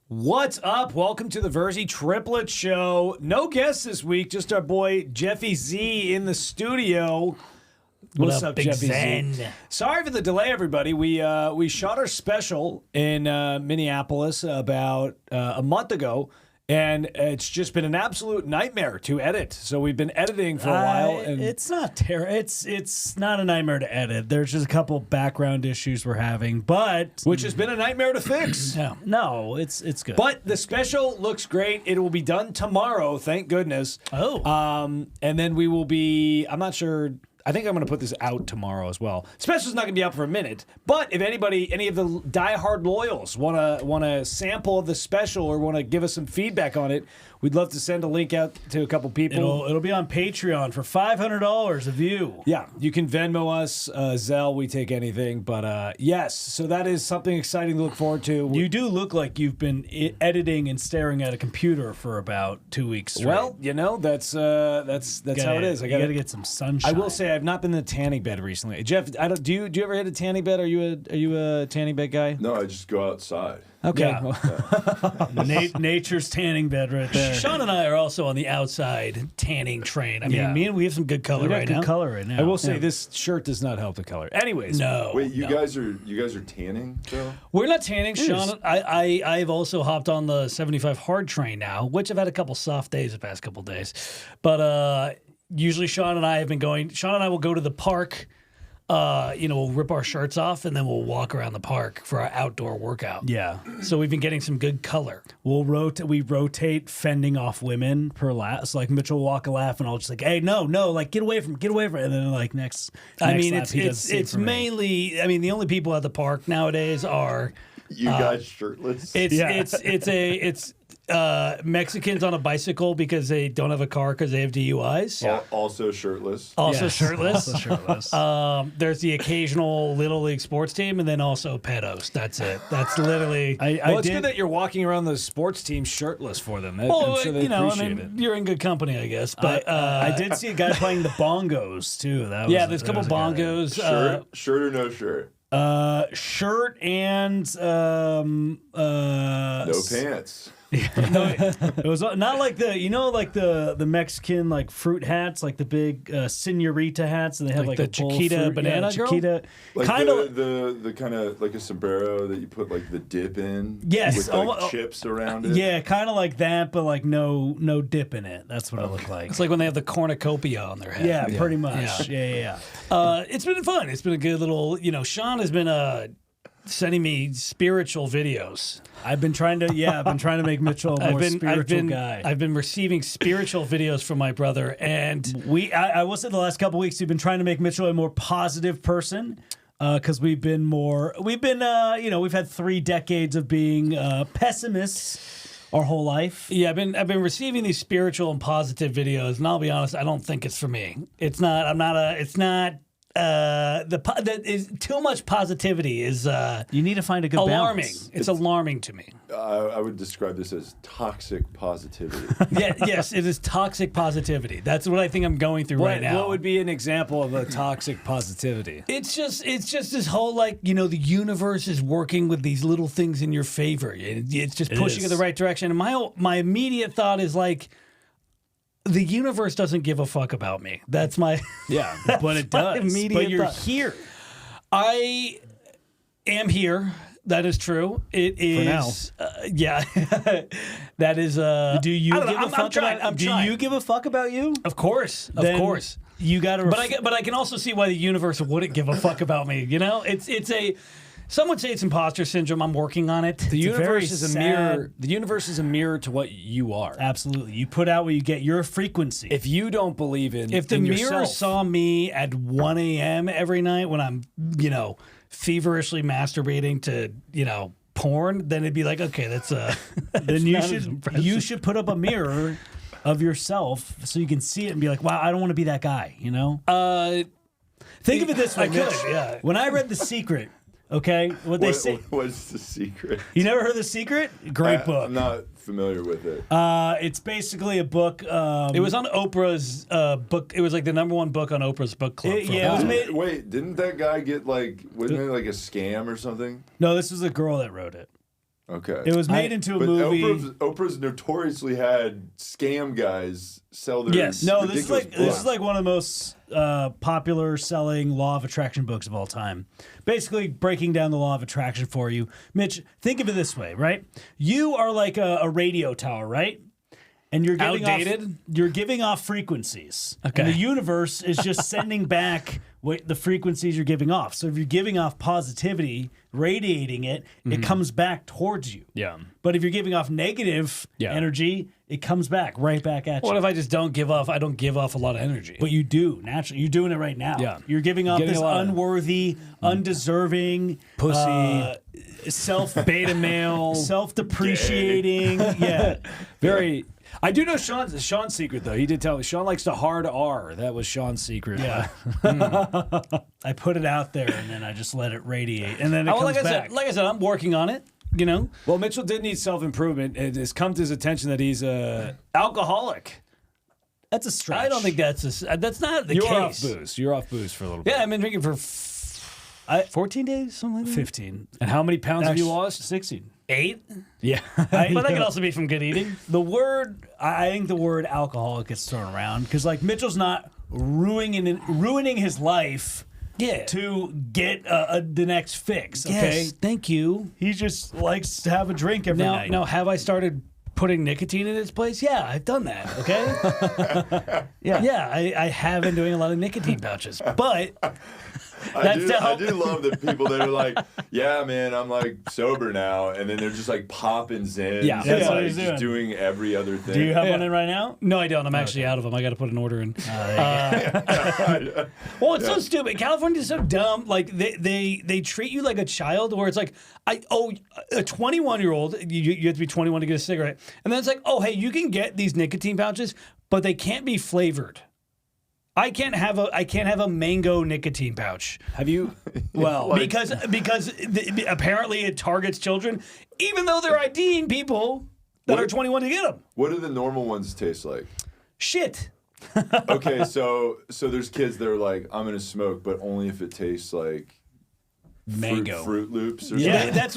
What's up? Welcome to the Virzi Triplets show. No guests this week, just our boy Jeffy Z in the studio. What's up, Big Jeffy Zen? Z? Sorry for the delay, everybody. We shot our special in Minneapolis about a month ago, and it's just been an absolute nightmare to edit. So we've been editing for a while. And It's not terrible. It's not a nightmare to edit. There's just a couple background issues we're having, but which has been a nightmare to fix. no, it's good. But the special looks great. It will be done tomorrow, thank goodness. And then we will be, I'm not sure, I think I'm going to put this out tomorrow as well. Special's not going to be out for a minute, but if any of the diehard loyals want a sample of the special or want to give us some feedback on it, we'd love to send a link out to a couple people. It'll be on Patreon for $500 a view. Yeah, you can Venmo us, Zelle, we take anything. But yes, so that is something exciting to look forward to. You do look like you've been editing and staring at a computer for about 2 weeks straight. Well, you know, that's how it is. I gotta get some sunshine. I will say I've not been in a tanning bed recently. Jeff, do you ever hit a tanning bed? Are you a tanning bed guy? No, I just go outside. Okay. Yeah. Nature's tanning bed right there. Sean and I are also on the outside tanning train. I mean, we have some good color right now. Color right now. I will say this shirt does not help the color. Anyways. No. Wait, you guys are tanning, Joe? We're not tanning, Sean. I've also hopped on the 75 hard train now, which I've had a couple soft days the past couple days. But usually Sean and I have been going. Sean and I will go to the park. We'll rip our shirts off and then we'll walk around the park for our outdoor workout. Yeah. So we've been getting some good color. We rotate fending off women per lap. So like Mitchell will walk a lap and I'll just like, hey, no, like get away from it. And then like next I mean, lap, it's mainly. I mean, the only people at the park nowadays are You guys shirtless? It's Mexicans on a bicycle because they don't have a car because they have DUIs. Also shirtless. Shirtless. Also shirtless. There's the occasional Little League sports team, and then also pedos. That's it. That's literally. It's good that you're walking around the sports team shirtless for them. I'm sure they appreciate it. You're in good company, I guess. But I did see a guy playing the bongos too. There's a couple bongos. Shirt or no shirt? Shirt and No pants. it was not like the Mexican like fruit hats, like the big senorita hats, and they have like the a bowl of Chiquita fruit. banana girl? Chiquita, Like kind of the kind of like a sombrero that you put like the dip in. Yes. With like chips around it. yeah, kind of like that, but like no dip in it. That's what it looked like. It's like when they have the cornucopia on their head. Yeah, pretty much. Yeah. It's been fun. It's been a good little. Sean has been sending me spiritual videos. I've been trying to make Mitchell a more spiritual guy. I've been receiving spiritual videos from my brother, and I will say the last couple of weeks we've been trying to make Mitchell a more positive person because we've had 3 decades of being pessimists our whole life. yeah, I've been receiving these spiritual and positive videos, and I'll be honest, I don't think it's for me. It's not. It's not. Too much positivity is You need to find a good alarming. balance. It's alarming to me. I would describe this as toxic positivity. Yes, it is toxic positivity. That's what I think I'm going through right now. What would be an example of a toxic positivity? It's just this whole the universe is working with these little things in your favor. It's just pushing in the right direction. And my immediate thought is like, the universe doesn't give a fuck about me. That's my But it does. But you're here. I am here. That is true. It is. For now. Yeah. That is. Do you I don't give know. a fuck about? Do you give a fuck about you? Of course. Then of course. You got to. But I can also see why the universe wouldn't give a fuck about me. It's a. Some would say it's imposter syndrome. I'm working on it. The universe is a mirror. The universe is a mirror to what you are. Absolutely. You put out what you get. Your frequency. If you don't believe in If the in mirror yourself, saw me at 1 a.m. every night when I'm, feverishly masturbating to, porn, then it'd be like, okay, that's then you should put up a mirror of yourself so you can see it and be like, wow, I don't want to be that guy. Think of it this way. I could, Mitch. yeah. When I read The Secret. Okay, they say. What's The Secret? You never heard The Secret? Great book. I'm not familiar with it. It's basically a book. It was on Oprah's book. It was like the #1 book on Oprah's book club. It was made. Wait, didn't that guy get wasn't it like a scam or something? No, this was a girl that wrote it. Okay. It was made into a But movie. Oprah's notoriously had scam guys sell their Yes. No, this is ridiculous like books. one of the most popular selling law of attraction books of all time. Basically, breaking down the law of attraction for you, Mitch. Think of it this way, right? You are like a radio tower, right? And you're giving Outdated? You're giving off frequencies. Okay. And the universe is just sending back what the frequencies you're giving off. So if you're giving off positivity, radiating it, it comes back towards you. Yeah. But if you're giving off negative energy, it comes back right back at you. What if I just don't give off? I don't give off a lot of energy. But you do naturally. You're doing it right now. Yeah. You're giving off Getting this a lot of- unworthy, undeserving, Pussy. self Beta male. self-depreciating. Yeah. Very. I do know Sean's secret though. He did tell me Sean likes to hard R. That was Sean's secret. Yeah. I put it out there and then I just let it radiate, and then it well, comes like back. I said, I'm working on it. You know, Well, Mitchell did need self improvement. It has come to his attention that he's a alcoholic. That's a stretch. I don't think that's not the You're case. off booze. You're off booze for a little bit. Yeah, I've been drinking for 14 days, something like that. 15. And how many pounds have you lost? 16. 8. Yeah. But that could also be from good eating. The word, I think the word alcoholic gets thrown around because, like, Mitchell's not ruining his life to get the next fix, okay? Yes, thank you. He just likes to have a drink every night. Now, have I started putting nicotine in its place? Yeah, I've done that. Okay. yeah, I have been doing a lot of nicotine pouches, but I do love the people that are like, yeah, man, I'm like sober now, and then they're just like popping Zins, Yeah. and, That's what like, he's just doing every other thing. Do you have one in right now? no, I don't. I'm actually out of them. I got to put an order in. Well, it's so stupid. California's so dumb. Like they treat you like a child, where it's like, a 21-year-old, you have to be 21 to get a cigarette, and then it's like, oh, hey, you can get these nicotine pouches, but they can't be flavored. I can't have a mango nicotine pouch. Have you? Well, because apparently it targets children, even though they're IDing people that are 21 to get them. What do the normal ones taste like? Shit. Okay, so there's kids that are like, I'm gonna smoke, but only if it tastes like mango. Fruit Loops or Yeah, something. that's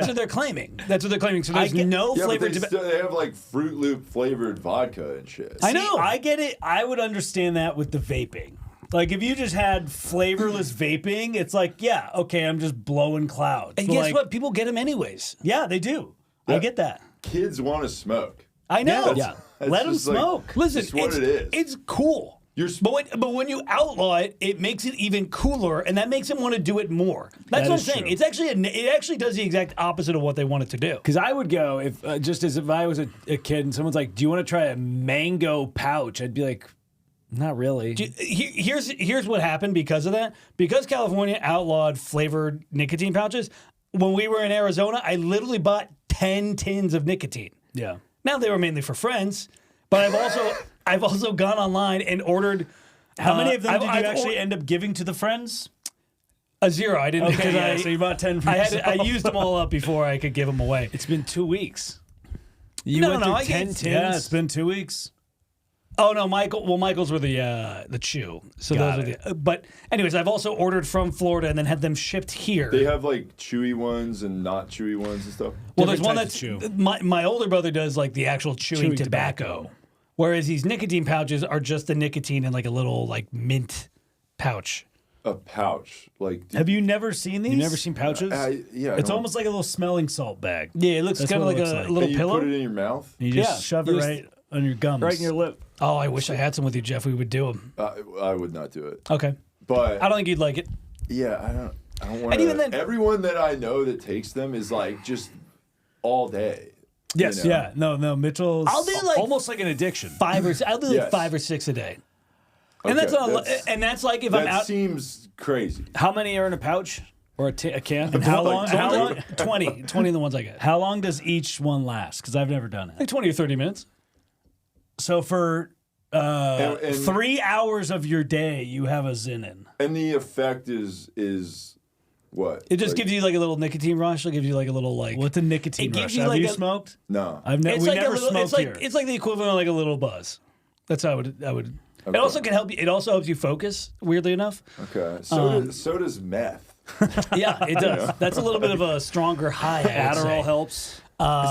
what they're claiming. That's what they're claiming. So there's no Yeah, flavor. but they have like Fruit Loop flavored vodka and shit. I know. I get it. I would understand that with the vaping. Like, if you just had flavorless vaping, it's like, yeah, okay, I'm just blowing clouds. And But, guess like, what? People get them anyways. Yeah, they do. I get that. Kids want to smoke. I know. That's Let 'em just like- smoke. Listen, it's what it is. It's cool. But when you outlaw it, it makes it even cooler, and that makes them want to do it more. That's That what I'm is saying. true. It's actually it actually does the exact opposite of what they want it to do. Because I would go if if I was a kid and someone's like, "Do you want to try a mango pouch?" I'd be like, "Not really." Here's what happened because of that. Because California outlawed flavored nicotine pouches. When we were in Arizona, I literally bought 10 tins of nicotine. Yeah. Now they were mainly for friends, but I've also gone online and ordered. How many of them did you I've actually end up giving to the friends? A 0. I didn't because Okay, so you bought 10 for I used them all up before I could give them away. It's been 2 weeks. You No, went no, through I 10 get- tins. Yeah, it's been 2 weeks. Oh no, Michael's were the chew. So Got those are the. But anyways, I've also ordered from Florida and then had them shipped here. They have like chewy ones and not chewy ones and stuff. Well, there's different one types that's of my older brother does like the actual chewing tobacco, whereas these nicotine pouches are just the nicotine in like a little like mint pouch. A pouch, like Have you never seen these? You never seen pouches? yeah. It's almost like a little smelling salt bag. Yeah, it looks That's kind of what like it a looks like. little you pillow. put it in your mouth. You just Yeah, shove you it just- right on your gums. right in your lip. Oh, I wish I had some with you, Jeff. We would do them. I would not do it. Okay, But I don't think you'd like it. yeah, I don't want And even to. then- Everyone that I know that takes them is like just all day. Yes. you know? Yeah, no, Mitchell's. I'll do like Almost like an addiction. I'll do like Yes. 5 or 6 a day. And Okay, that's not. And that's like if I'm that out. seems crazy. How many are in a pouch or a can? And how long? Like How 20. long? 20 of the ones I get. How long does each one last? Because I've never done it. Like 20 or 30 minutes. So for And 3 hours of your day, you have a Zinin. and the effect is what? It just Like, gives you like a little nicotine rush. It'll give you like a little like. What the nicotine It gives rush? you Have like you a- smoked? no. We It's like never a little. smoked It's like here. it's like the equivalent of like a little buzz. That's how I would. It Okay. also can help you. It also helps you focus. Weirdly enough. Okay. So does meth. Yeah, it does. That's a little bit of a stronger high. Adderall helps.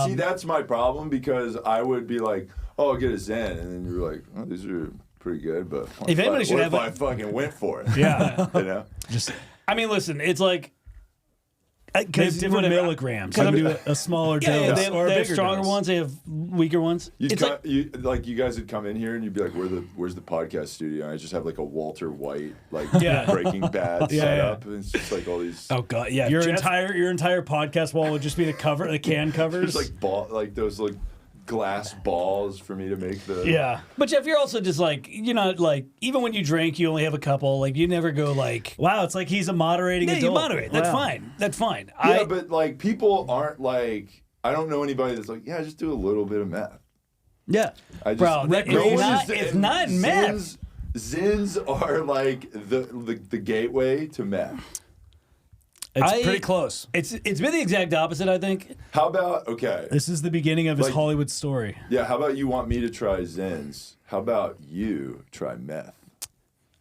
See, that's my problem because I would be like, oh, I'll get a Zen. And then you're like, oh, these are pretty good, but If anybody should what have if I fucking went for it? Yeah. You know? I mean, listen, it's like They have different milligrams. You can do a smaller yeah, dose they have, or a they have bigger stronger dose. ones. They have weaker ones. It's like, You guys would come in here and you'd be like, where's the podcast studio? And I just have like a Walter White, like Breaking Bad setup. And it's just like all these. Oh God, yeah. Your entire podcast wall would just be the can covers. There's like those like glass balls for me to make the. Yeah. but Jeff, you're also just like, you're not like, even when you drink, you only have a couple. Like, you never go like. Wow, it's like he's a moderating Yeah, adult. you moderate. That's Wow. fine. That's fine. Yeah, but like people aren't like. I don't know anybody that's like, yeah, just do a little bit of meth. Yeah. I just, Bro, that- no it's one not- is- it's not meth. Zins are like the gateway to meth. It's pretty close. It's been the exact opposite, I think. How about okay? This is the beginning of his Like- Hollywood story. Yeah, how about you want me to try Zins? How about you try meth?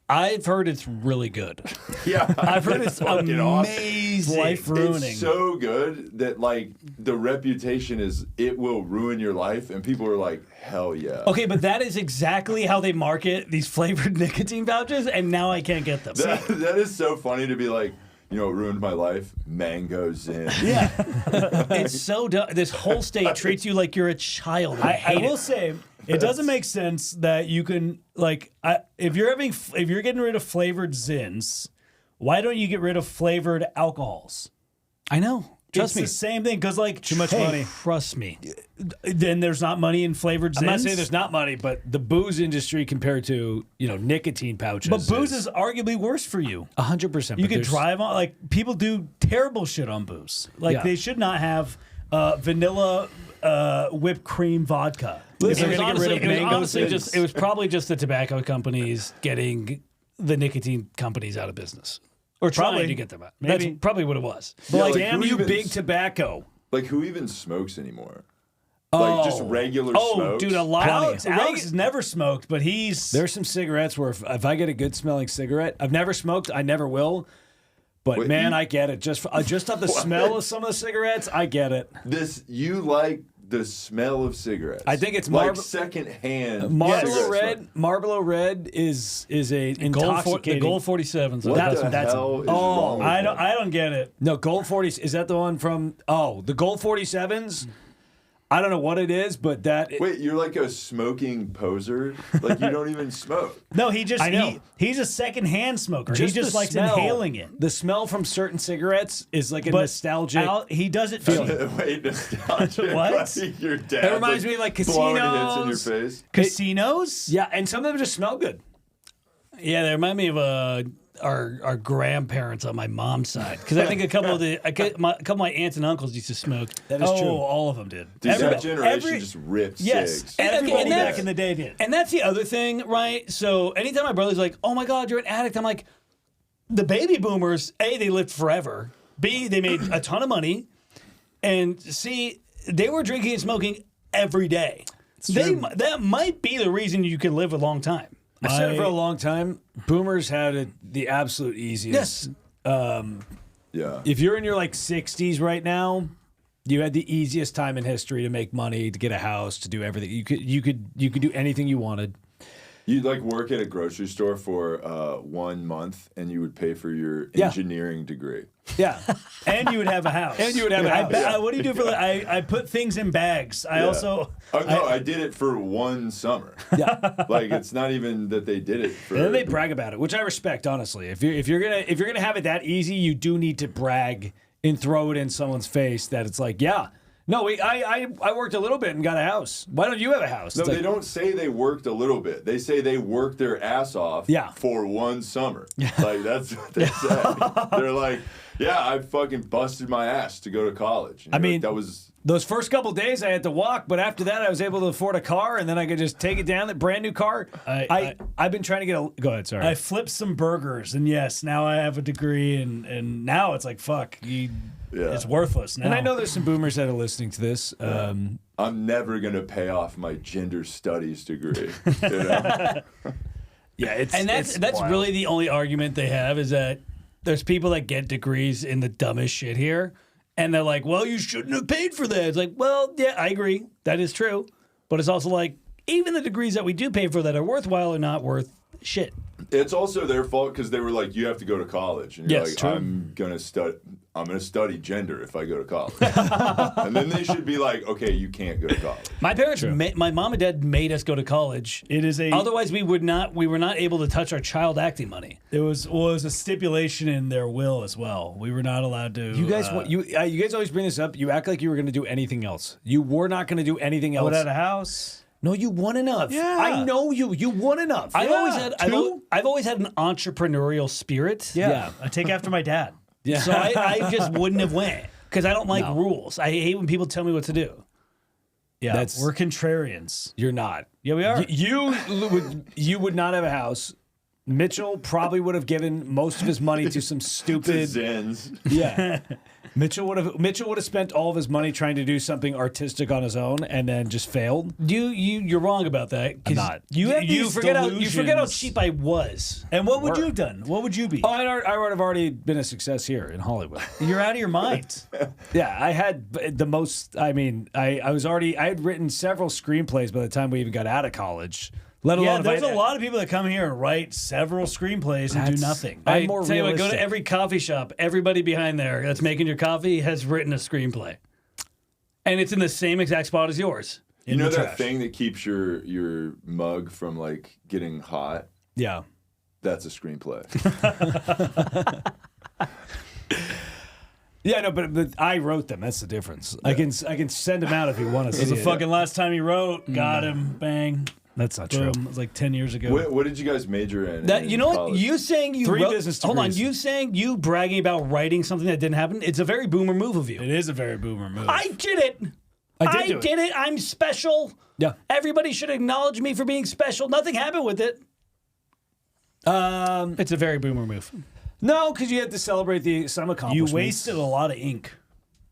I've heard it's really good. Yeah, I've heard it's fucking awesome. amazing. Life ruining. It's so good that like the reputation is it will ruin your life, and people are like, hell yeah. Okay, but that is exactly how they market these flavored nicotine pouches, and now I can't get them. That is so funny to be like, you know, it ruined my life. Mango Zin. Yeah, it's so dumb. This whole state treats you like you're a child. And I I hate will it. say it doesn't make sense that you can like if you're getting rid of flavored Zins, why don't you get rid of flavored alcohols? I know. Trust It's me. the same thing because like too much money. Trust me. Then there's not money in flavored Zins. I'm not saying there's not money, but the booze industry compared to nicotine pouches. But booze is arguably worse for you. 100%. You could drive on like people do terrible shit on booze. Like Yeah. they should not have vanilla whipped cream vodka. If It they're was, gonna honestly, get rid it of was mango honestly Zins. just. It was probably just the tobacco companies getting the nicotine companies out of business, or trying Probably. to get them out. Maybe. That's probably what it was. Yeah, like, like, damn who you, even- big tobacco. Like who even smokes anymore? Like just regular Oh, smokes. dude, a lot. Alex has never smoked, but he's There's some cigarettes where if I get a good smelling cigarette, I've never smoked, I never will. But Wait, man, you- I get it. Just off the smell of some of the cigarettes, I get it. You like the smell of cigarettes. I think it's like secondhand. Marlboro cigarette Red. smell. Marlboro Red is a The intoxicating. Gold 47s. What That's- the that's- hell is oh, wrong with I that? don't get it. No, Gold 40. Is that the one from? Oh, the Gold 47s. I don't know what it is, but that. Wait, you're like a smoking poser? Like you don't even smoke. No, he just I know. he's a secondhand smoker. just he just the likes smell. inhaling it. The smell from certain cigarettes is like a But nostalgic. he does it cheap. Wait, nostalgic. What? Like your dad. It reminds me of, like, blowing hits in casinos. your face. Casinos? Yeah, and some of them just smell good. Yeah, they remind me of our grandparents on my mom's side, because I think a couple of my aunts and uncles used to smoke. That is true. All of them did. Dude, that generation just ripped Yes, cigs. everybody and that's- back in the day did. And that's the other thing, right? So anytime my brother's like, "Oh my God, you're an addict," I'm like, the baby boomers, A, they lived forever. B, they made a ton of money. And C, they were drinking and smoking every day. That might be the reason you can live a long time. I've said it for a long time. Boomers had it the absolute easiest. Yeah. If you're in your like 60s right now, you had the easiest time in history to make money, to get a house, to do everything. You could do anything you wanted. You'd like work at a grocery store for 1 month, and you would pay for your engineering degree. Yeah. And you would have a house. And you would have a house. What do you do for I put things in bags. I Yeah. also Oh no, I did it for 1 summer. Yeah. Like it's not even that they did it for. And then they brag about it, which I respect, honestly. If you're gonna have it that easy, you do need to brag and throw it in someone's face that it's like, yeah, no, I worked a little bit and got a house. Why don't you have a house? No, It's they like, don't say they worked a little bit. They say they worked their ass off for 1 summer. Like that's what they say. They're like, yeah, I fucking busted my ass to go to college. And I you're mean, like, that was those first couple days I had to walk, but after that I was able to afford a car, and then I could just take it down, that brand new car. I've been trying to get a. Go ahead, sorry. I flipped some burgers, and yes, now I have a degree, and now it's like fuck, it's worthless now. and I know there's some boomers that are listening to this. I'm never gonna pay off my gender studies degree. You know? Yeah, it's And that's wild. really the only argument they have, is that there's people that get degrees in the dumbest shit here, and they're like, well, you shouldn't have paid for that. It's like, well, yeah, I agree. That is true. But it's also like, even the degrees that we do pay for that are worthwhile are not worth shit. It's also their fault because they were like, you have to go to college. And you're Yes, like, true. I'm gonna study gender if I go to college. And then they should be like, okay, you can't go to college. My parents, my mom and dad made us go to college. It is Otherwise, we were not able to touch our child acting money. It was a stipulation in their will as well. We were not allowed to. You guys, you guys always bring this up. You act like you were going to do anything else. You were not going to do anything else. Put out a house. No, you won enough. Yeah. I know you. You won enough. I've two? always had an entrepreneurial spirit. Yeah. I take after my dad. Yeah. So I just wouldn't have went because I don't like rules. I hate when people tell me what to do. Yeah, we're contrarians. You're not. Yeah, we are. You would not have a house. Mitchell probably would have given most of his money to some stupid. Zins. Yeah. Mitchell would have spent all of his money trying to do something artistic on his own and then just failed. You're wrong about that. I'm not. You forget how cheap I was. And what would you have done? What would you be? Oh, I would have already been a success here in Hollywood. You're out of your mind. Yeah, I had the most. I mean, I had written several screenplays by the time we even got out of college. Let alone There's a lot of people that come here and write several screenplays and do nothing. I'm more tell you what, go realistic. to every coffee shop. Everybody behind there that's making your coffee has written a screenplay, and it's in the same exact spot as yours. You know that thing that keeps your mug from like getting hot? Yeah. That's a screenplay. Yeah, no, but I wrote them. That's the difference. Yeah. I can send them out if you want to see It was it. the fucking last time he wrote. Got him. Bang. That's not Boom. true. It was like 10 years ago. What did you guys major in? That, you know college? what? You saying you Three wrote, business hold on. degrees. You saying you bragging about writing something that didn't happen? It's a very boomer move of you. It is a very boomer move. I did it. I did it. I'm special. Yeah. Everybody should acknowledge me for being special. Nothing happened with it. It's a very boomer move. No, because you had to celebrate some You accomplishments. wasted a lot of ink.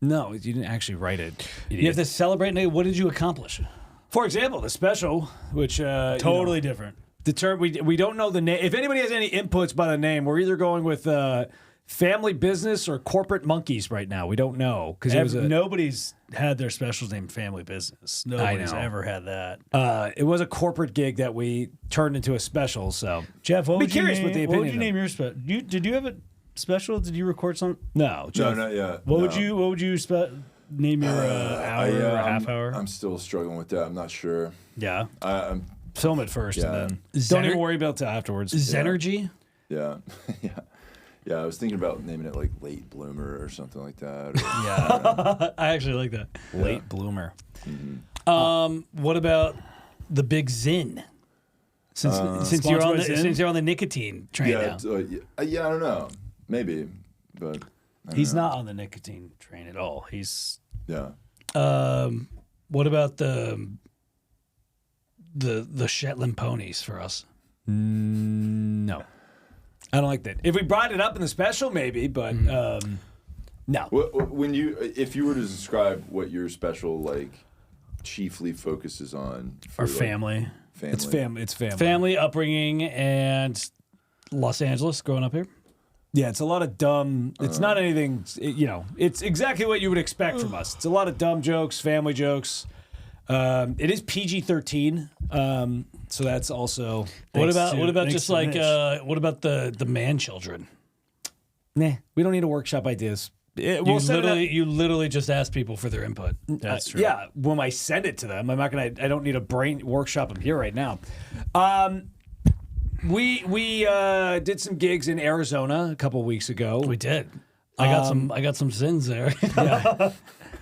No, you didn't actually write it. You have to celebrate. What did you accomplish? For example, the special, which Totally different. the term we don't know the name. If anybody has any inputs by the name, we're either going with family business or corporate monkeys right now. We don't know because Nobody's had their specials named Family Business. Nobody's know. ever had that. it was a corporate gig that we turned into a special. So Jeff, what Be would curious you what the name, what would you opinion name your special? Did you have a special? Did you record something? no, No, Jeff, not yet. What no. would you name your hour or half hour? I'm still struggling with that. I'm not sure. Yeah. I'm film it first Yeah. and then don't even worry about it afterwards. Zenergy? yeah. Yeah, I was thinking about naming it like Late Bloomer or something like that. Or, Yeah, I actually like that. late bloomer. What about the Big Zin? Since you're on Sponsored by Zyn? since you're on the nicotine train yeah, now. I don't know. Maybe, but I don't He's know. not on the nicotine train at all. He's Yeah. What about the Shetland ponies for us? No, I don't like that. If we brought it up in the special, maybe, but no. If you were to describe what your special like chiefly focuses on, for, our like, family. It's family. It's family. Family upbringing and Los Angeles growing up here. Yeah, it's a lot of dumb. It's not anything. It's exactly what you would expect from us. It's a lot of dumb jokes, family jokes. It is PG-13, so that's also. What about thanks just to like Mitch. what about the man children? Nah, we don't need to workshop ideas. You literally just ask people for their input. That's true. Yeah, when I send it to them, I'm not gonna. I don't need a brain workshop them here right now. We did some gigs in Arizona a couple weeks ago. We did. I got some sins there. Yeah.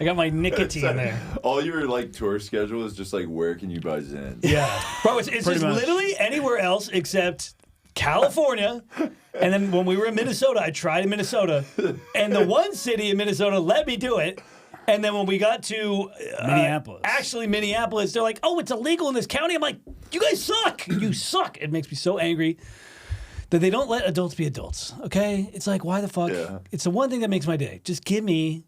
I got my nicotine there. All your like tour schedule is just like where can you buy Zen? Yeah, bro, it's just much. literally anywhere else except California. And then when we were in Minnesota, I tried in Minnesota, and the one city in Minnesota let me do it. And then when we got to Minneapolis, they're like, "Oh, it's illegal in this county." I'm like, "You guys suck! You suck!" It makes me so angry that they don't let adults be adults. Okay, it's like, why the fuck? Yeah. It's the one thing that makes my day. Just give me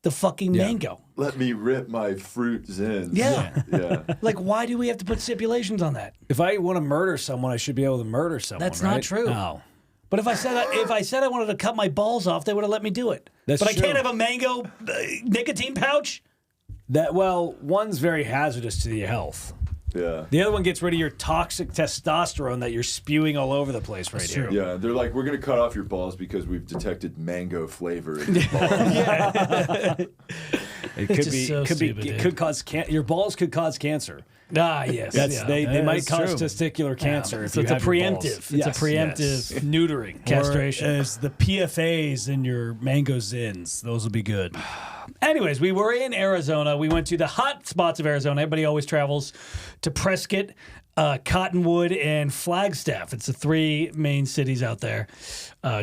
the fucking mango. Let me rip my fruit Zen. Yeah. Yeah. Like, why do we have to put stipulations on that? If I want to murder someone, I should be able to murder someone. That's not right? true. No. But if I said I wanted to cut my balls off, they would have let me do it. That's but true. I can't have a mango nicotine pouch. One's very hazardous to your health. Yeah. The other one gets rid of your toxic testosterone that you're spewing all over the place right here. Yeah, they're like, we're going to cut off your balls because we've detected mango flavor in your balls. It could cause your balls could cause cancer. Ah, yes. They might cause true. testicular cancer. So it's a preemptive. It's a preemptive neutering, castration. As the PFAs in your mango zins, those will be good. Anyways, we were in Arizona. We went to the hot spots of Arizona. Everybody always travels to Prescott, Cottonwood, and Flagstaff. It's the 3 main cities out there.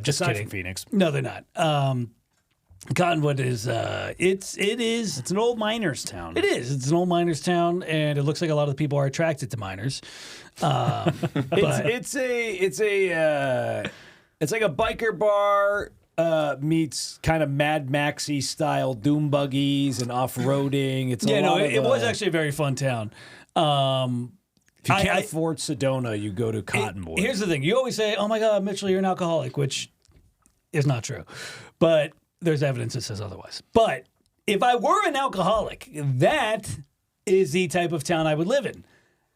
Just Aside kidding. from Phoenix. No, they're not. Cottonwood is It's an old miners town. It is. It's an old miners town, and it looks like a lot of the people are attracted to miners. It's like a biker bar meets kind of Mad Maxy style doom buggies and off roading. It's it was actually a very fun town. If you can't afford Sedona, you go to Cottonwood. Here's the thing: you always say, "Oh my God, Mitchell, you're an alcoholic," which is not true, but there's evidence that says otherwise. But if I were an alcoholic, that is the type of town I would live in.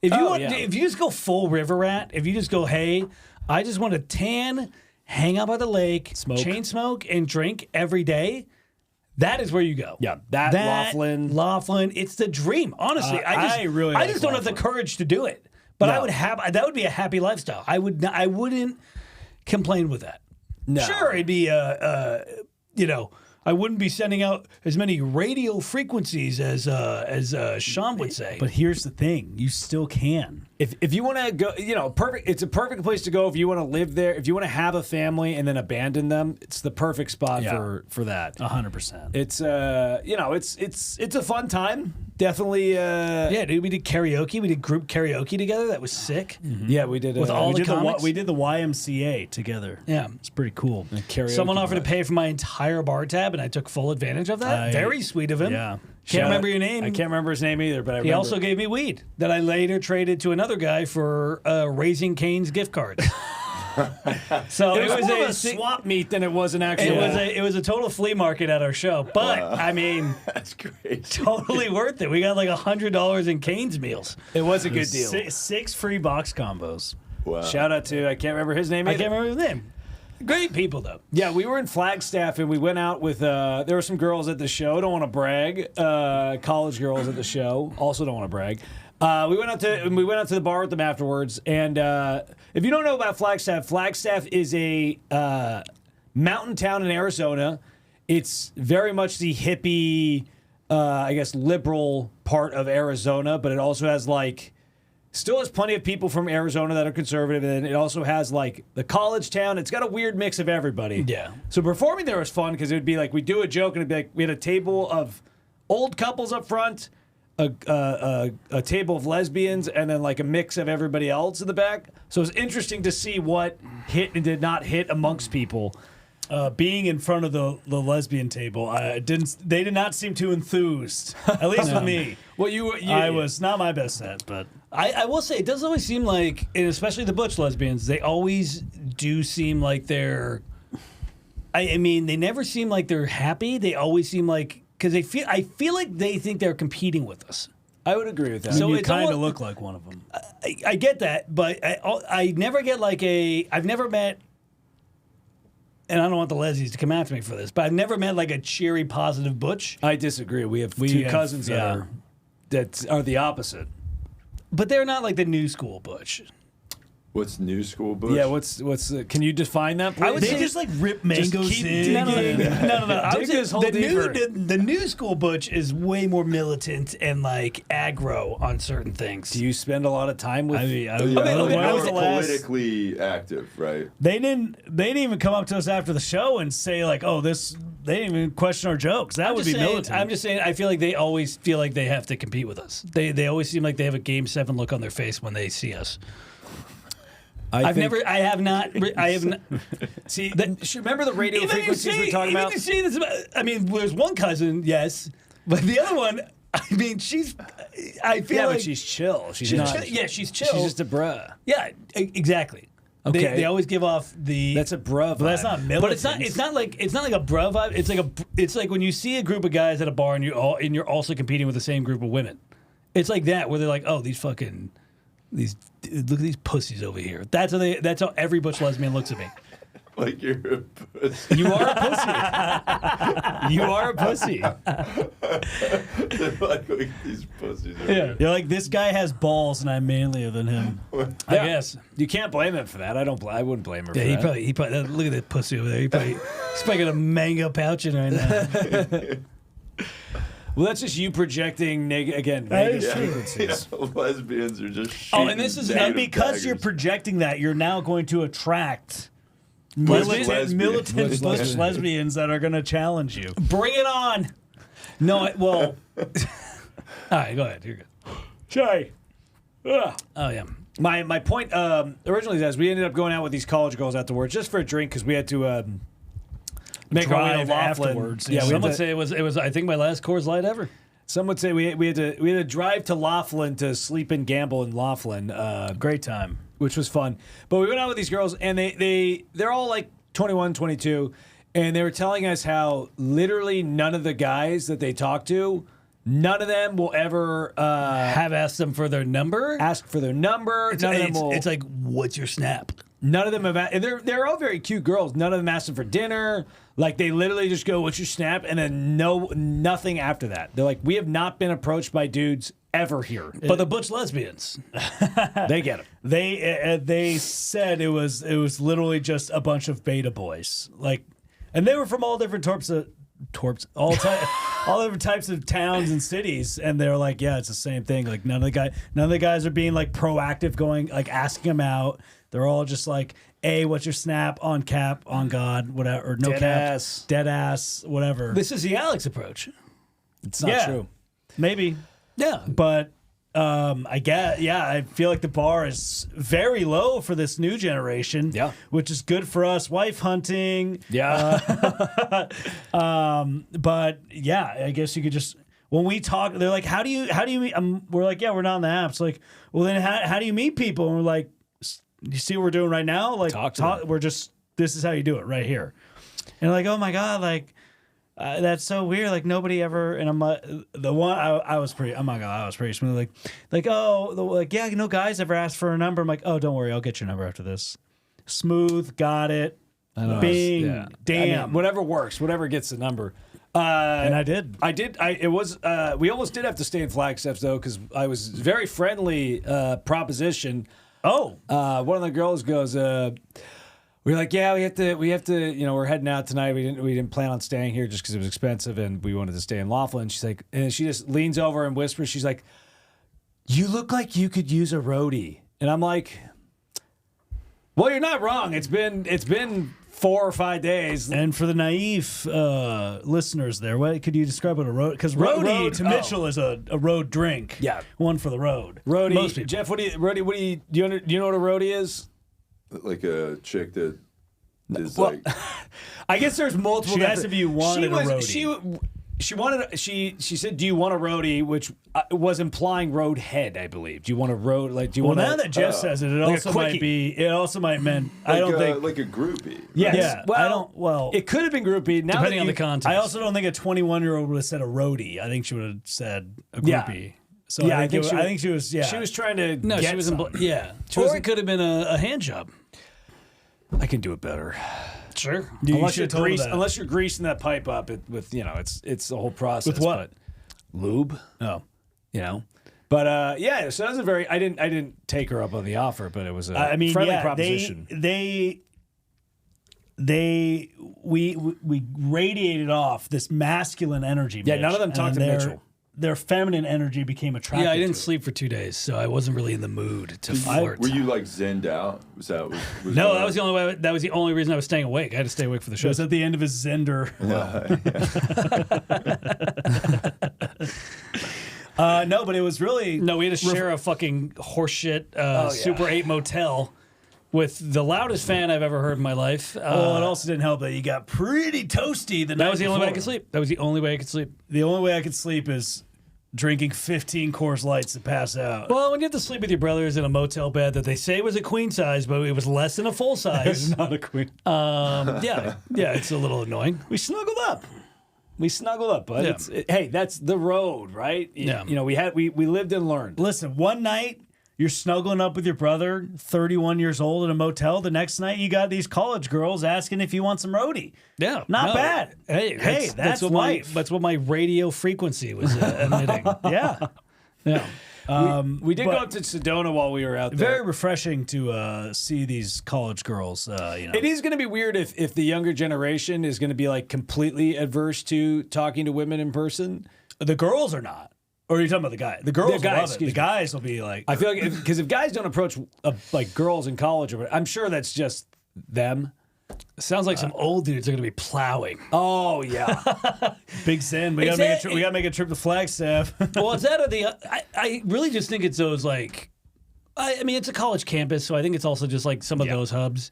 If you just go full river rat, if you just go, hey, I just want to tan, hang out by the lake, chain smoke, and drink every day, that is where you go. Yeah, Laughlin, it's the dream. Honestly, I just don't have the courage to do it. But that would be a happy lifestyle. I wouldn't complain with that. No. Sure, it'd be I wouldn't be sending out as many radio frequencies as Sean would say. But here's the thing: you still can. If you want to go, perfect. It's a perfect place to go if you want to live there. If you want to have a family and then abandon them, it's the perfect spot for that. 100%. It's it's a fun time. Definitely. Dude, we did karaoke. We did group karaoke together. That was sick. Mm-hmm. Yeah, we did. With all the comics. We did the YMCA together. Yeah, it's pretty cool. Someone offered to pay for my entire bar tab, and I took full advantage of that. Very sweet of him. Yeah. Can't remember your name. I can't remember his name either, but he also gave me weed that I later traded to another guy for Raising Cane's gift card. So it was more of a swap meet than it was an actual. It was a total flea market at our show, but I mean, that's great. Totally worth it. We got like $100 in Cane's meals. It was a good deal. 6 free box combos. Wow. Shout out to I can't remember his name either. I can't remember his name. Great people though. Yeah, we were in Flagstaff and we went out with there were some girls at the show. Don't want to brag. College girls at the show. Also don't want to brag. We went out to the bar with them afterwards. And if you don't know about Flagstaff, Flagstaff is a mountain town in Arizona. It's very much the hippie, liberal part of Arizona, but it also has still has plenty of people from Arizona that are conservative, and it also has the college town. It's got a weird mix of everybody. Yeah. So performing there was fun because it would be we do a joke and it'd be we had a table of old couples up front, a table of lesbians, and then a mix of everybody else in the back. So it was interesting to see what hit and did not hit amongst people. Being in front of the lesbian table, they did not seem too enthused. At least with me. Well, I was not my best set, but I will say it does always seem and especially the butch lesbians, they always do seem like they're. I mean, they never seem like they're happy. They always seem because I feel like they think they're competing with us. I would agree with that. So you kind of look like one of them. I get that, but I never get I've never met. And I don't want the lesbians to come after me for this, but I've never met a cheery, positive butch. I disagree. We have two cousins that are the opposite. But they're not the new school butch. What's new school butch? Yeah, what's can you define that, please? I would They say just rip mangoes in. No. I would Dig say this hole deeper. the new school butch is way more militant and aggro on certain things. Do you spend a lot of time with? When More was the last? politically active, right? They didn't even come up to us after the show and say "Oh, this." They didn't even question our jokes. That would be militant. I'm just saying. I feel like they always feel like they have to compete with us. They always seem like they have a Game 7 look on their face when they see us. I have not. See, remember the radio frequencies we're talking about? I mean, there's one cousin, yes, but the other one, I mean, I feel like but she's chill. She's chill. not. Yeah, she's chill. She's just a bruh. Yeah, exactly. Okay. They always give off the. That's a bruh vibe. But that's not militant. But it's not like a bruh vibe. It's like when you see a group of guys at a bar and you're also competing with the same group of women. It's like that where they're like, oh, look at these pussies over here. That's how every butch lesbian looks at me. Like you're a pussy. You are a pussy. You are a pussy. They're like, look at these pussies. Yeah. You're like, this guy has balls and I'm manlier than him. I guess. You can't blame him for that. I wouldn't blame her for Yeah, that. he probably look at that pussy over there. He's probably got a mango pouch in right now. Well, that's just you projecting negative frequencies. Yeah, lesbians are just shooting and this is And because daggers. you're projecting that, you're now going to attract Lesbians. militant butch lesbians that are going to challenge you. Bring it on. No, well. All right, go ahead. You're good. Sorry. Oh yeah. My point originally is we ended up going out with these college girls afterwards just for a drink because we had to make our way to Drive Laughlin. afterwards. Yeah, Some would say it was I think my last Coors Light ever. some would say we had to drive to Laughlin to sleep and gamble in Laughlin. Great time. Which was fun. But we went out with these girls, and they're all like 21, 22, and they were telling us how literally none of the guys that they talk to, none of them will ever Have asked them for their number. ask for their number. It's like, what's your snap? None of them have, and they're all very cute girls. None of them ask them for dinner. Like they literally just go, "What's your snap?" and then nothing after that. They're like, "We have not been approached by dudes ever here." But the butch lesbians, They get them. They said it was literally just a bunch of beta boys, like, and they were from all different all different types of towns and cities, and they're like, yeah, it's the same thing. Like none of the guys are being like proactive, going like asking them out. They're all just like, "A, what's your snap? On cap, on God, whatever, or no Dead cap, ass. dead ass, whatever." this is the Alex approach. It's not true. Maybe. Yeah, But I feel like the bar is very low for this new generation. Yeah. Which is good for us. Wife hunting. Yeah. But yeah, I guess you could just, when we talk, they're like, how do you meet? We're like, yeah, we're not on the apps. Like, well, then how do you meet people? And we're like, you see what we're doing right now? Like, Talk to them. we're just, this is how you do it right here. And they're like, oh my God, like, that's so weird. Like nobody ever, and I'm the one I was pretty. Oh my God, I was pretty smooth. Yeah, no guys ever asked for a number. I'm like, oh, don't worry, I'll get your number after this. Smooth, got it. Bing, Yeah. damn, I mean, whatever works, whatever gets the number. and I did. We almost did have to stay in Flagstaff though because I was very friendly proposition. Oh, One of the girls goes, we're like, yeah, we have to, we're heading out tonight. We didn't plan on staying here just because it was expensive and we wanted to stay in Laughlin. She's like, and she just leans over and whispers, she's like, "You look like you could use a roadie." And I'm like, well, you're not wrong. It's been 4 or 5 days. and for the naive listeners there, what could you describe what a road? Because roadie to Mitchell is a road drink. Yeah. One for the road. Roadie, Most people. Jeff, do you know what a roadie is? Like a chick that is Well, like, I guess there's multiple. She asked if you wanted a roadie. She said, "Do you want a roadie?" Which was implying road head, I believe. Do you want a road? Like, do you Well, want? now that Jeff says it, like a also might quickie. be. It also might mean. I don't think. like a groupie. Yes. Yeah, Well, I don't. Well, it could have been groupie. Now depending that on the you- context. I also don't think a 21-year-old would have said a roadie. I think she would have said a Yeah. groupie. So Yeah, I think she was. Yeah, She was trying to. no, get she was some. yeah, She or wasn't- it could have been a hand job. I can do it better. Sure. Unless you're should've told her that. unless you're greasing that pipe up with it's the whole process. With what? But lube. Oh. But yeah, so that was a very. I didn't take her up on the offer, but it was a friendly proposition. We radiated off this masculine energy. Yeah, Mitch, none of them talked and to Mitchell. Their feminine energy became attracted. Yeah, I didn't to it. sleep for 2 days, so I wasn't really in the mood to flirt. Were you like zenned out? Was No, that was the only way. That was the only reason I was staying awake. I had to stay awake for the It show. was at the end of his Zender. No, but it was really No, we had to share a fucking horseshit Super 8 motel with the loudest fan I've ever heard in my life. Well, it also didn't help that you got pretty toasty the night that was the only way I before. could sleep. That was the only way I could sleep. The only way I could sleep is drinking 15 Coors Lights to pass out. Well, when you have to sleep with your brothers in a motel bed that they say was a queen size, but it was less than a full size. It's not a queen. Yeah, it's a little annoying. We snuggled up. But hey, that's the road, right? Yeah. You know, we lived and learned. Listen, one night you're snuggling up with your brother, 31 years old, in a motel. The next night you got these college girls asking if you want some roadie. Yeah, Not bad. Hey, that's what life. that's what my radio frequency was emitting. Yeah. Yeah. We did go up to Sedona while we were out there. Very refreshing to see these college girls. It is going to be weird if the younger generation is going to be like completely adverse to talking to women in person. The girls are not. Or are you talking about the guy? The girls love it. The guys will be like... I feel like because if guys don't approach like girls in college, I'm sure that's just them. Sounds like some old dudes are going to be plowing. Oh yeah, Big Sin. We gotta make a trip to Flagstaff. Well, it's that or the. I really just think it's those like. I mean, it's a college campus, so I think it's also just like some of those hubs.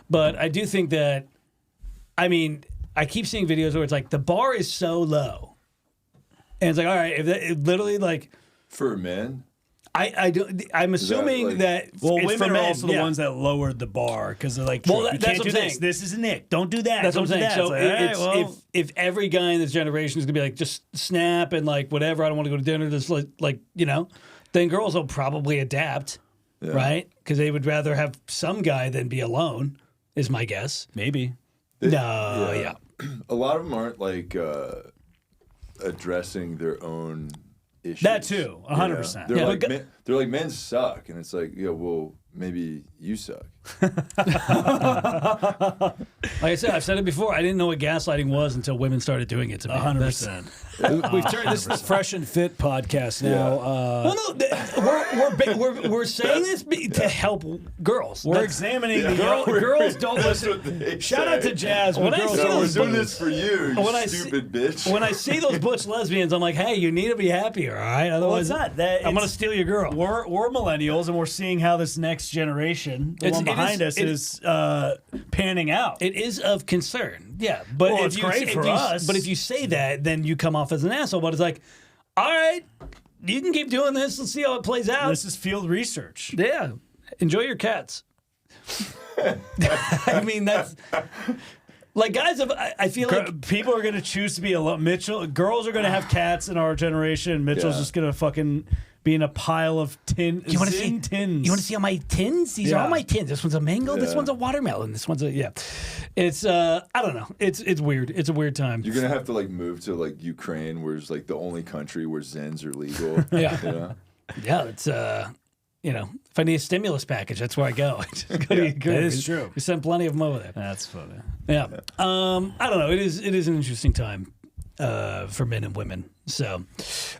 But I do think that. I mean, I keep seeing videos where it's like the bar is so low, and it's like, all right, if literally like For men? I'm assuming that women are also the ones that lowered the bar because they're like, well, you that's can't what do I'm saying. this is an ick. Don't do that. That's what I'm saying. So Like, if every guy in this generation is gonna be like just snap and like whatever, I don't want to go to dinner, just like then girls will probably adapt, right? Because they would rather have some guy than be alone. Is my guess. maybe. A lot of them aren't like addressing their own issues. That too, 100%. They're like men suck, and it's like, well, maybe you suck. Like I said, I've said it before. I didn't know what gaslighting was until women started doing it to me. 100%. we've turned this is the Fresh and Fit podcast now. Well, no, we're saying this to help girls. We're examining the girls don't listen. Shout out to Jazz. When I see We're those doing this for you, stupid bitch. When I see those butch lesbians, I'm like, hey, you need to be happier, all right? Otherwise, it's not that. I'm going to steal your girl. We're millennials, and we're seeing how this next generation, the one behind us, is panning out. It is of concern, yeah. But Well, if it's you, great if for you- us. But if you say that, then you come off as an asshole. But it's like, all right, you can keep doing this. Let's see how it plays out. This is field research. Yeah, enjoy your cats. I mean, that's like guys. I feel like People are going to choose to be alone. Girls are going to have cats in our generation. Mitchell's just going to fucking be in a pile of tins. You want to see tins? You want to see all my tins? These are all my tins. This one's a mango. This one's a watermelon. This one's a It's I don't know. It's weird. It's a weird time. You're gonna have to like move to like Ukraine, where it's like the only country where Zens are legal. Yeah. Yeah, it's if I need a stimulus package, that's where I go. I just go to Ukraine. That is true. We send plenty of them over there. That's funny. Yeah. I don't know. It is an interesting time for men and women. So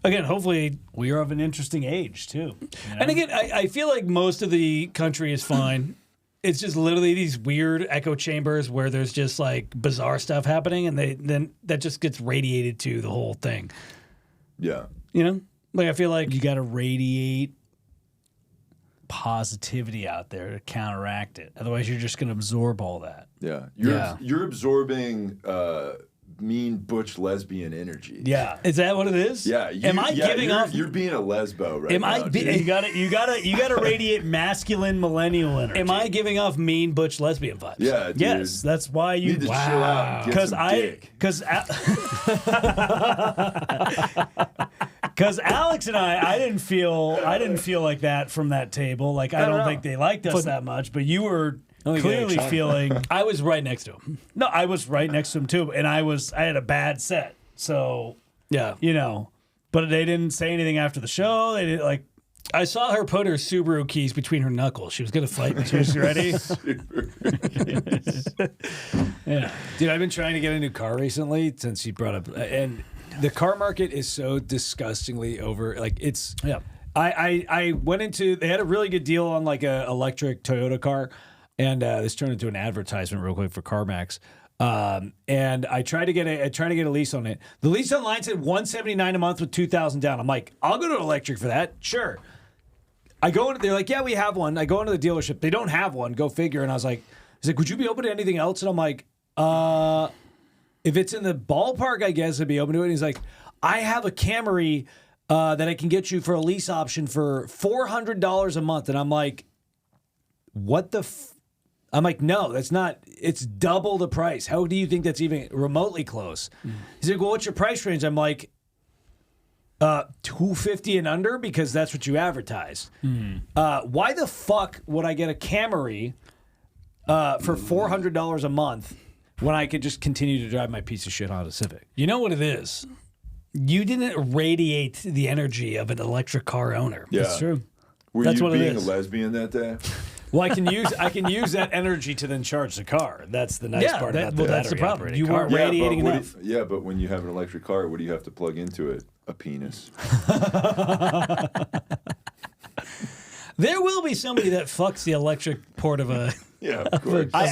again, hopefully We are of an interesting age too. You know? and again, I feel like most of the country is fine. It's just literally these weird echo chambers where there's just like bizarre stuff happening, and then that just gets radiated to the whole thing. Yeah. Like I feel like you got to radiate positivity out there to counteract it. Otherwise, you're just going to absorb all that. Yeah. You're absorbing mean butch lesbian energy. Yeah. is that what it is? Yeah. Am I giving off? You're being a lesbo right now. You got to radiate masculine millennial energy. Am I giving off mean butch lesbian vibes? Yeah, dude. Yes, that's why you need to chill out and get some dick. Because Alex and I didn't feel like that from that table. Like I don't think they liked us that much, but you were clearly feeling. I was right next to him. No, I was right next to him too, and I had a bad set, so Yeah. But they didn't say anything after the show. They didn't like. I saw her put her Subaru keys between her knuckles. She was going to fight me. She was ready. Yeah, dude, I've been trying to get a new car recently since you brought up, and the car market is so disgustingly over. Like it's I went into, they had a really good deal on like a electric Toyota car, and this turned into an advertisement real quick for CarMax. And I tried to get a lease on it. The lease online said $179 a month with $2,000 down. I'm like, I'll go to electric for that. Sure. I go into, they're like, yeah, we have one. I go into the dealership. They don't have one. Go figure. And I was like, he's like, would you be open to anything else? And I'm like, if it's in the ballpark, I guess I'd be open to it. And he's like, I have a Camry that I can get you for a lease option for $400 a month. And I'm like, what the I'm like, no, that's not. It's double the price. How do you think that's even remotely close? He's like, well, what's your price range? I'm like, $250 and under, because that's what you advertised. Why the fuck would I get a Camry for $400 a month when I could just continue to drive my piece of shit Honda Civic? You know what it is? You didn't radiate the energy of an electric car owner. Yeah. That's true. Were That's you what it being a is. lesbian that day? Well, I can use that energy to then charge the car. That's the nice part about the that's the battery problem. operated You car. weren't radiating but enough. but when you have an electric car, what do you have to plug into it? A penis. There will be somebody that fucks the electric port of a. Yeah, of course. I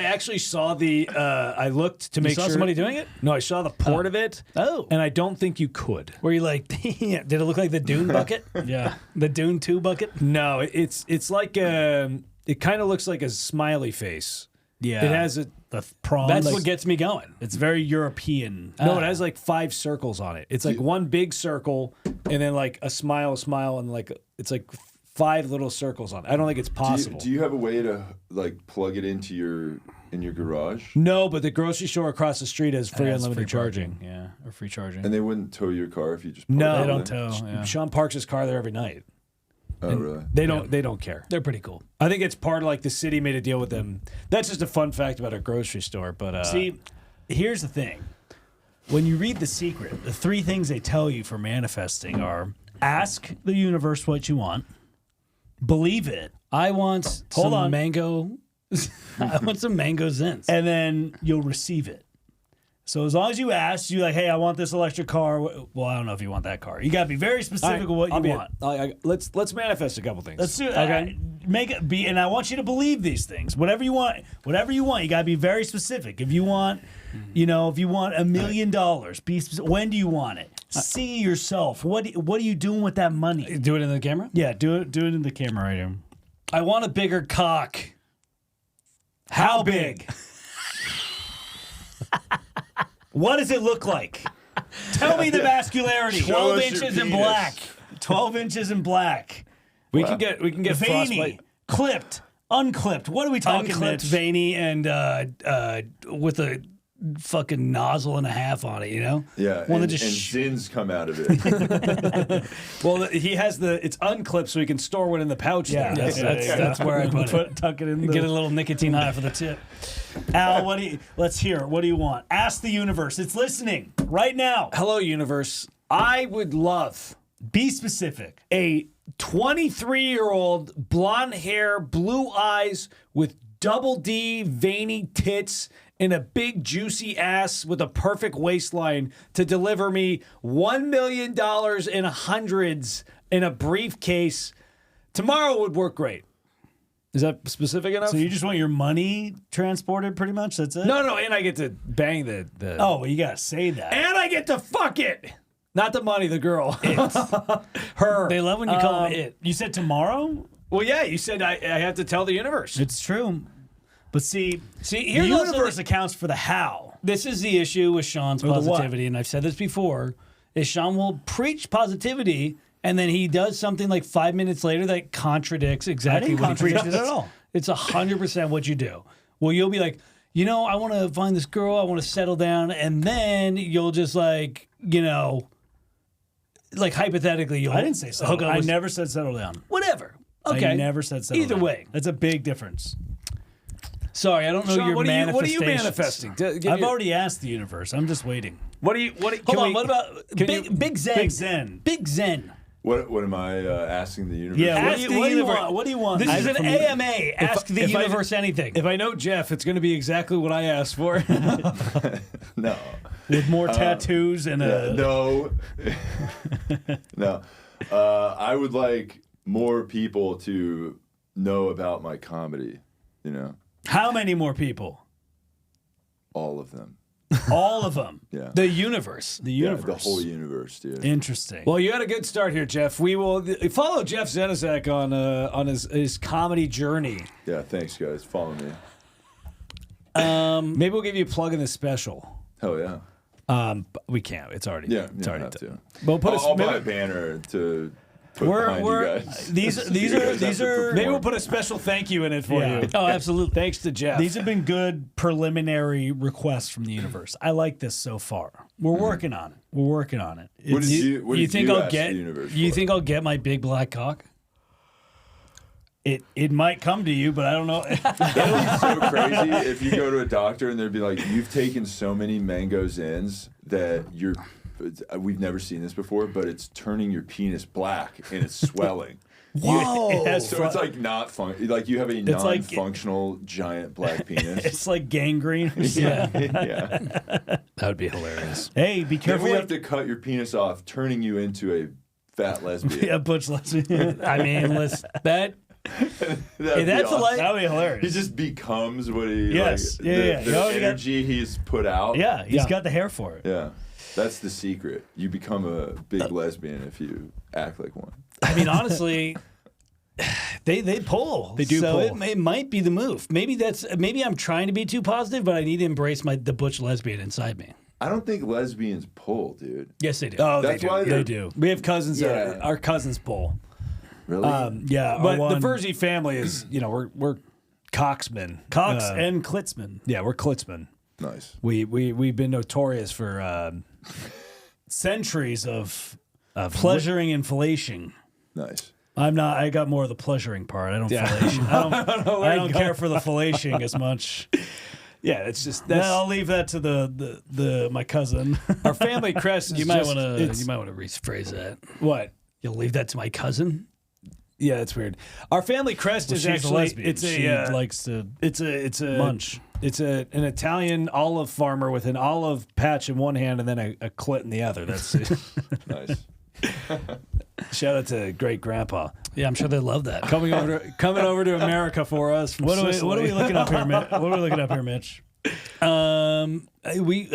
actually saw the. I looked to make saw sure somebody doing it. No, I saw the port of it. Oh. And I don't think you could. Were you like, did it look like the Dune bucket? Yeah, The Dune 2 bucket? no, it's like it kind of looks like a smiley face. Yeah. It has the prawn. That's like, what gets me going. it's very European. no, it has like 5 circles on it. It's like one big circle and then like a smile, and like it's like 5 little circles on it. I don't think it's possible. Do you have a way to like plug it into in your garage? No, but the grocery store across the street has free Has unlimited free charging. parking. Yeah, or free charging. And they wouldn't tow your car if you just No, parked they it don't there? tow. Yeah. Sean parks his car there every night. Oh, really? They don't care. They're pretty cool. I think it's part of like the city made a deal with them. That's just a fun fact about a grocery store. But See, here's the thing. When you read The Secret, the 3 things they tell you for manifesting are ask the universe what you want, believe it, I want Hold on. mango. I want some mango zins. and then you'll receive it. So as long as you ask, you like, hey, I want this electric car. Well, I don't know if you want that car. You got to be very specific with what you want. let's manifest a couple things. Let's do it. Okay. Make it be, and I want you to believe these things. Whatever you want, you got to be very specific. If you want, if you want $1 million, be specific. When do you want it? See yourself. What are you doing with that money? Do it in the camera? Yeah, do it in the camera right here. I want a bigger cock. How big? What does it look like? Tell me the vascularity. 12 12 us your inches in penis. black. 12 inches in black. We can get Veiny, frostbite. clipped, unclipped. What are we talking, Unclipped, Mitch? veiny, and with a fucking nozzle and a half on it, you know? Yeah, One and, that just and zins come out of it. Well, he has it's unclipped, so he can store one in the pouch. Yeah, there. that's where I put it. Tuck it in. Get a little nicotine high for the tip. Al, let's hear it. What do you want? Ask the universe. It's listening right now. Hello, universe. I would love Be specific. a 23-year-old, blonde hair, blue eyes, with double D, veiny tits, and a big juicy ass with a perfect waistline to deliver me $1 million in hundreds in a briefcase. Tomorrow would work great. Is that specific enough? So you just want your money transported, pretty much? That's it? No, and I get to bang the Oh, well, you got to say that. and I get to fuck it. Not the money, the girl. Her. They love when you call them it. You said tomorrow? Well, yeah, you said I have to tell the universe. It's true. But see, the here's also universe accounts for the how. This is the issue with Sean's the what? positivity, and I've said this before, is Sean will preach positivity, and then he does something like 5 minutes later that contradicts exactly what he contradict preaches. it at all. It's 100% what you do. Well, you'll be like, I want to find this girl, I want to settle down, and then you'll just like hypothetically, you'll I didn't say settle hook down. up I with- never said settle down. whatever. Okay. I never said settle Either down. way. That's a big difference. Sorry, I don't know Sean, your what are you manifestations. manifesting? I've already asked the universe. I'm just waiting. What Hold on, what about Big Zen? Big Zen. Big Zen. What am I asking the universe? Yeah, Ask the what do you universe. want? What do you want? This is an from AMA. Ask the if I- universe anything. If I know Jeff, it's going to be exactly what I asked for. No. with more tattoos and a No. No. I would like more people to know about my comedy, how many more people? all of them. All of them. Yeah. The universe. The Yeah, universe. the whole universe, dude. Interesting. Well, you had a good start here, Jeff. We will follow Jeff Zenizek on his comedy journey. Yeah, thanks guys. Follow me. Maybe we'll give you a plug in this special. Hell yeah. But we can't. It's already it's already done. We'll put I'll buy a banner to. Put behind you guys. These are maybe we'll put a special thank you in it for you. Oh, absolutely. Thanks to Jeff. These have been good preliminary requests from the universe. I like this so far. We're working on it. We're working on it. What did you think ask I'll the get? universe You for? think I'll get my big black cock? It might come to you, but I don't know. That'd be so crazy if you go to a doctor and they'd be like, "You've taken so many mango zins that we've never seen this before, but it's turning your penis black and it's swelling." Whoa! So it's like not fun. Like you have a non-functional giant black penis. It's like gangrene. Yeah. That would be hilarious. Hey, be Then careful. we have to cut your penis off, turning you into a fat lesbian. Yeah, butch lesbian. I mean, listen, that That'd that's be a like. That'd be He hilarious. just becomes what he. Yes. Like, Yeah. The You already got- energy he's put out. Yeah, he's got the hair for it. Yeah. That's the secret. You become a big lesbian if you act like one. I mean, honestly, they pull. They do so pull. It might be the move. Maybe I'm trying to be too positive, but I need to embrace the butch lesbian inside me. I don't think lesbians pull, dude. Yes, they do. Oh, That's they do. why They they're- do. We have cousins. Yeah. Our cousins pull. Really? Yeah, But our the one- Virzi family is, we're Coxmen. Cox and Klitzman. Yeah, we're Klitzmen. Nice. We've been notorious for Centuries of pleasuring and fellation. Nice. I'm not. I got more of the pleasuring part. I don't fellation. I don't care for the fellation as much. yeah. It's just I'll leave that to the my cousin. our family crest. Is you might just- want to it's- rephrase that. what? You'll leave that to my cousin. Yeah, that's weird. Our family crest is She's a actually lesbian. it's she a likes to it's a munch. It's an Italian olive farmer with an olive patch in one hand and then a clit in the other. That's it. Nice. Shout out to great grandpa Yeah, I'm sure they love that. coming over to America for us. From What are Sicily. we looking up here, Mitch? What are we looking up here, Mitch? How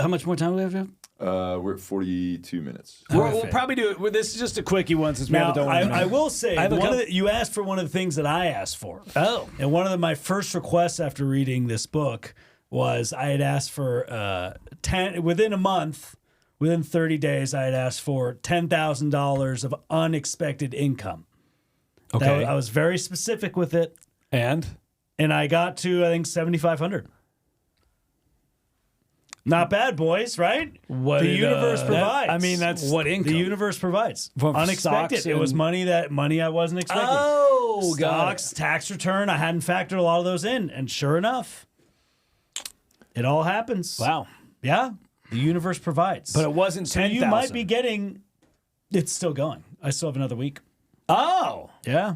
much more time do we have, Jeff? We're at 42 minutes. We'll probably do it. This is just a quickie one since we Now, haven't done one. I will say, I have a you asked for one of the things that I asked for. Oh. And one of my first requests after reading this book was I had asked for 10 within a month, within 30 days, I had asked for $10,000 of unexpected income. Okay. I was very specific with it, and I got to I think 7,500. Not bad, boys, right? What the did, universe that- provides. I mean, that's What income? the universe provides. From Unexpected. stocks It was and- money I wasn't expecting. Oh, got Stocks, tax return. I hadn't factored a lot of those in, and sure enough, it all happens. wow. Yeah, the universe provides. But it wasn't so 10,000. you might be getting. It's still going. I still have another week. Oh. Yeah.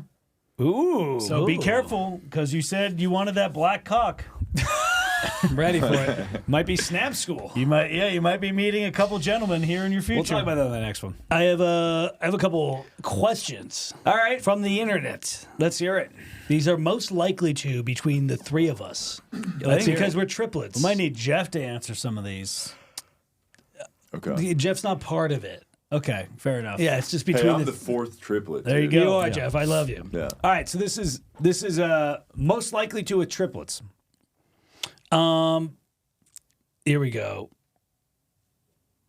Ooh. So be careful because you said you wanted that black cock. I'm ready for it. Might be snap school. You might be meeting a couple gentlemen here in your future. We'll talk about that in the next one. I have a couple questions. All right. From the internet. Let's hear it. These are most likely to between the three of us. Let's hear Because it. we're triplets. We might need Jeff to answer some of these. Okay. Jeff's not part of it. Okay, fair enough. Yeah, it's just Hey, between I'm the the fourth triplet. There you dude. go. You are, Yeah. Jeff. I love you. Yeah. All right. So this is most likely to with triplets. Here we go.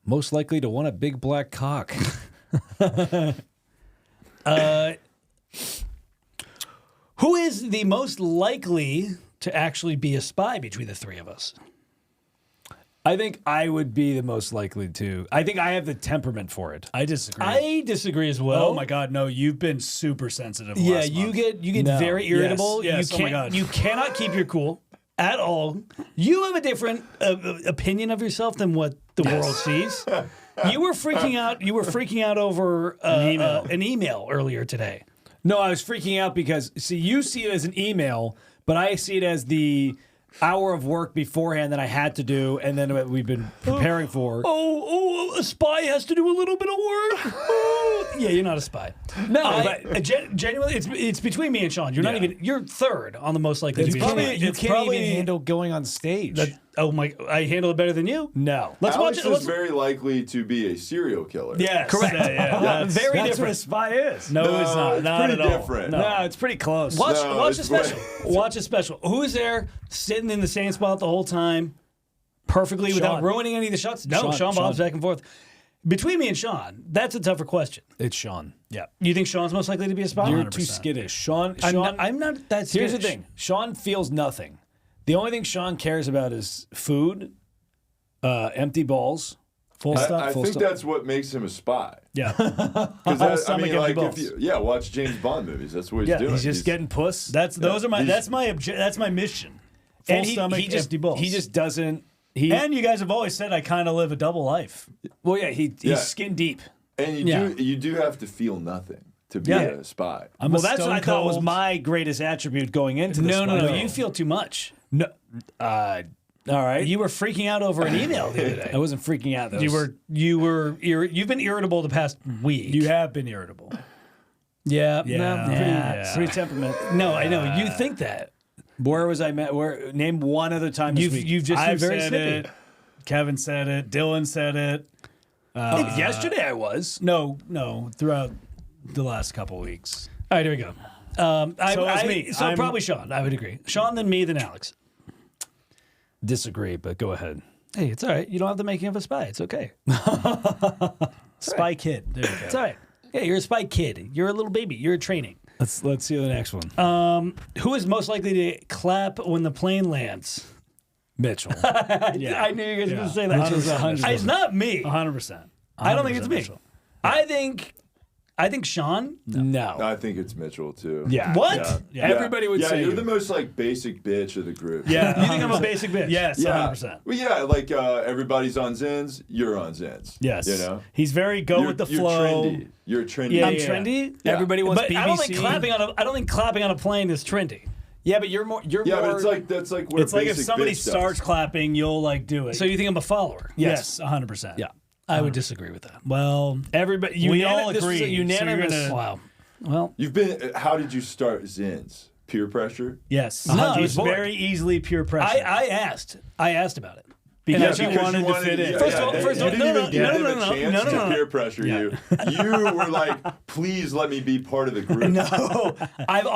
Most likely to want a big black cock. Who is the most likely to actually be a spy between the three of us? I think I would be the most likely to. I think I have the temperament for it. I disagree. I disagree as well. Oh my God, no! You've been super sensitive. Yeah, last you month. get No. very irritable. Yes, you oh my can't. God. You cannot keep your cool at all. You have a different opinion of yourself than what the world sees. You were freaking out. You were freaking out over an email earlier today. No, I was freaking out because see, you see it as an email, but I see it as the hour of work beforehand that I had to do, and then what we've been preparing for. A spy has to do a little bit of work. Yeah, you're not a spy. No, but genuinely, it's between me and Sean. You're not Yeah. even. You're third on the most likely to It's be. probably, a spy. you can't even handle going on stage. Oh my! I handle it better than you. No. Let's Alex watch it. is Let's, very likely to be a serial killer. Yes, Correct. That's Very That's different. what a spy is. No, it's not. it's Not pretty at all. different. No, it's pretty close. Watch No, a it's special. Watch a special. Who is there sitting in the same spot the whole time? perfectly without Sean. ruining any of the shots? No, Sean, Sean bobs back and forth. Between me and Sean, that's a tougher question. It's Sean. Yeah. You think Sean's most likely to be a spy? You're 100%. too skittish. Sean, I'm not that skittish. here's the thing. Sean feels nothing. The only thing Sean cares about is food, empty balls, full stop. I full think stop. that's what makes him a spy. Yeah. Because Full I stomach mean, empty like, balls. watch James Bond movies. That's what he's Yeah, doing. he's just getting puss. That's my mission. Full and stomach, he just empty balls. he just doesn't. He And you guys have always said I kind of live a double life. well, yeah, he's Yeah. skin deep. and you do have to feel nothing to be Yeah. a spy. I'm Well, a that's what stone I thought was cold- my greatest attribute going into this. No, no, one. no. You feel too much. No. All right. You were freaking out over an email the other day. I wasn't freaking out. You've been irritable the past week. You have been irritable. yeah, Yeah. no, Yeah. pretty temperament. no, I know you think that. Where was I met? Where name one other time this week? You've just been I've very said snippy. it. Kevin said it. Dylan said it. Yesterday I was. No, throughout the last couple weeks. All right, here we go. So it was me. So I'm- probably Sean. I would agree. Sean, then me, then Alex. Disagree, but go ahead. Hey, it's all right. You don't have the making of a spy. It's okay. Spy Kid. There you go. It's all right. Yeah, you're a spy kid. You're a little baby. You're a training. Let's see the next one. Who is most likely to clap when the plane lands? Mitchell. Yeah. I knew you guys were going to say that. Mitchell's 100%. It's not me. 100%. I don't think it's me. Mitchell. I think Sean. No. I think it's Mitchell too. Yeah. What? Yeah. Everybody would yeah, say you're you. the most like basic bitch of the group. Yeah. You think I'm a basic bitch? Yes, Yeah. 100%. Well, yeah, like everybody's on Zins, you're on Zins. Yes. You know? He's very go You're, with the you're flow. trendy. You're trendy. Yeah, I'm yeah. trendy. Yeah. Everybody wants But BBC. I don't think clapping on a plane is trendy. Yeah, but you're more. Yeah, but it's like that's like what It's a like if basic somebody bitch starts does. clapping, you'll like do it. So you think I'm a follower? yes, 100%. Yeah. I would disagree with that. Well, Everybody. we all this was agree. a unanimous. So you're gonna- Wow. Well, You've been. How did you start Zins? Peer pressure. yes. No, I It was was bored. very easily peer pressure. I asked about it. because and you I- wanted to fit in. Yeah, First of all- yeah, first you of all- didn't no, even give him no, a no, chance no, no. to peer pressure you. You were like, please let me be part of the group. No, I've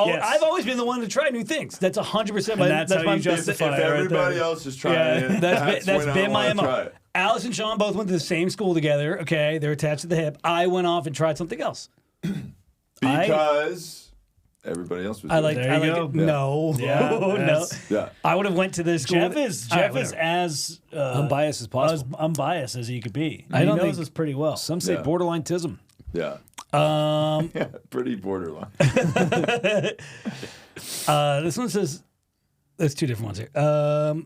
always been the one to try new things. That's 100%. And that's how you If justify it right everybody there. else is trying it, That's when I been my wanna try MO. it. Alice and Sean both went to the same school together. Okay, they're attached at the hip. I went off and tried something else. Because everybody else was I doing like. it. There I you like go. it. No, Yeah, no. that's- Yeah. I would have went to this school. Jeff is All right, whatever. as Unbiased as possible. unbiased as he could be. I He don't knows think- this pretty well. Some say Yeah. borderline tism. Yeah. Yeah, pretty borderline. This one says there's two different ones here.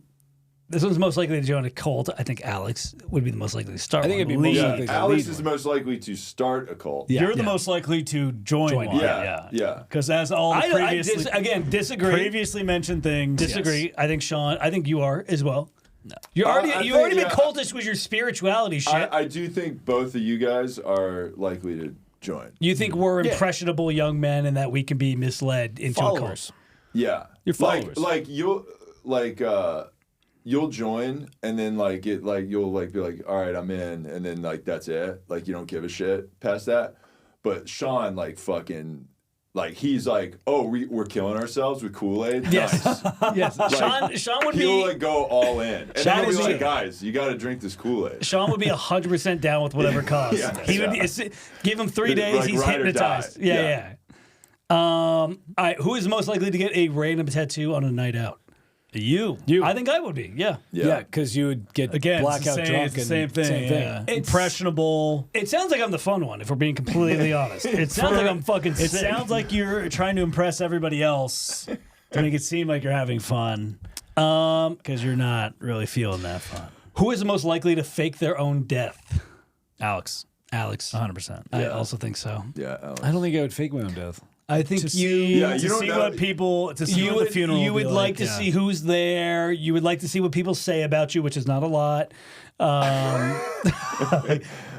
This one's most likely to join a cult. I think Alex would be the most likely to start. I think one. it'd be most Lead. likely to Alex lead is one. most likely to start a cult. Yeah. You're the most likely to join one. Yeah, yeah. Because as all the disagree. previously mentioned things. Disagree. Yes. I think Sean. I think you are as well. No, you've I already think, been yeah. cultish with your spirituality shit. I do think both of you guys are likely to join. you think we're impressionable young men and that we can be misled into a cult? Followers. Yeah. Your followers. Like you'll join and then you'll be like, all right, I'm in, and then like that's it. Like you don't give a shit past that. But Sean he's like, oh, we're killing ourselves with Kool-Aid. Yes. Nice. Yes, Sean would He'll be. go all in. And Sean then he'll would be be- like, guys, you got to drink this Kool-Aid. Sean would be 100% down with whatever cost. Yeah, He would yeah. give him 3 days. Like He's ride or hypnotized. die. Yeah, Yeah. yeah. All right. Who is most likely to get a random tattoo on a night out? You. I think I would be. Yeah. Yeah, because you would get Again, blackout it's the same, drunk. it's the and same thing. Same thing. Yeah. It's- Impressionable. It sounds like I'm the fun one, if we're being completely honest. It sounds like I'm fucking It sick. sounds like you're trying to impress everybody else to make it seem like you're having fun. Because you're not really feeling that fun. Who is the most likely to fake their own death? Alex. Alex. 100%. I also think so. Yeah, Alex. I don't think I would fake my own death. I think To you. see, Yeah, you to don't see know- what people, to see You what would, the funeral you will would be like to yeah. see who's there. You would like to see what people say about you, which is not a lot.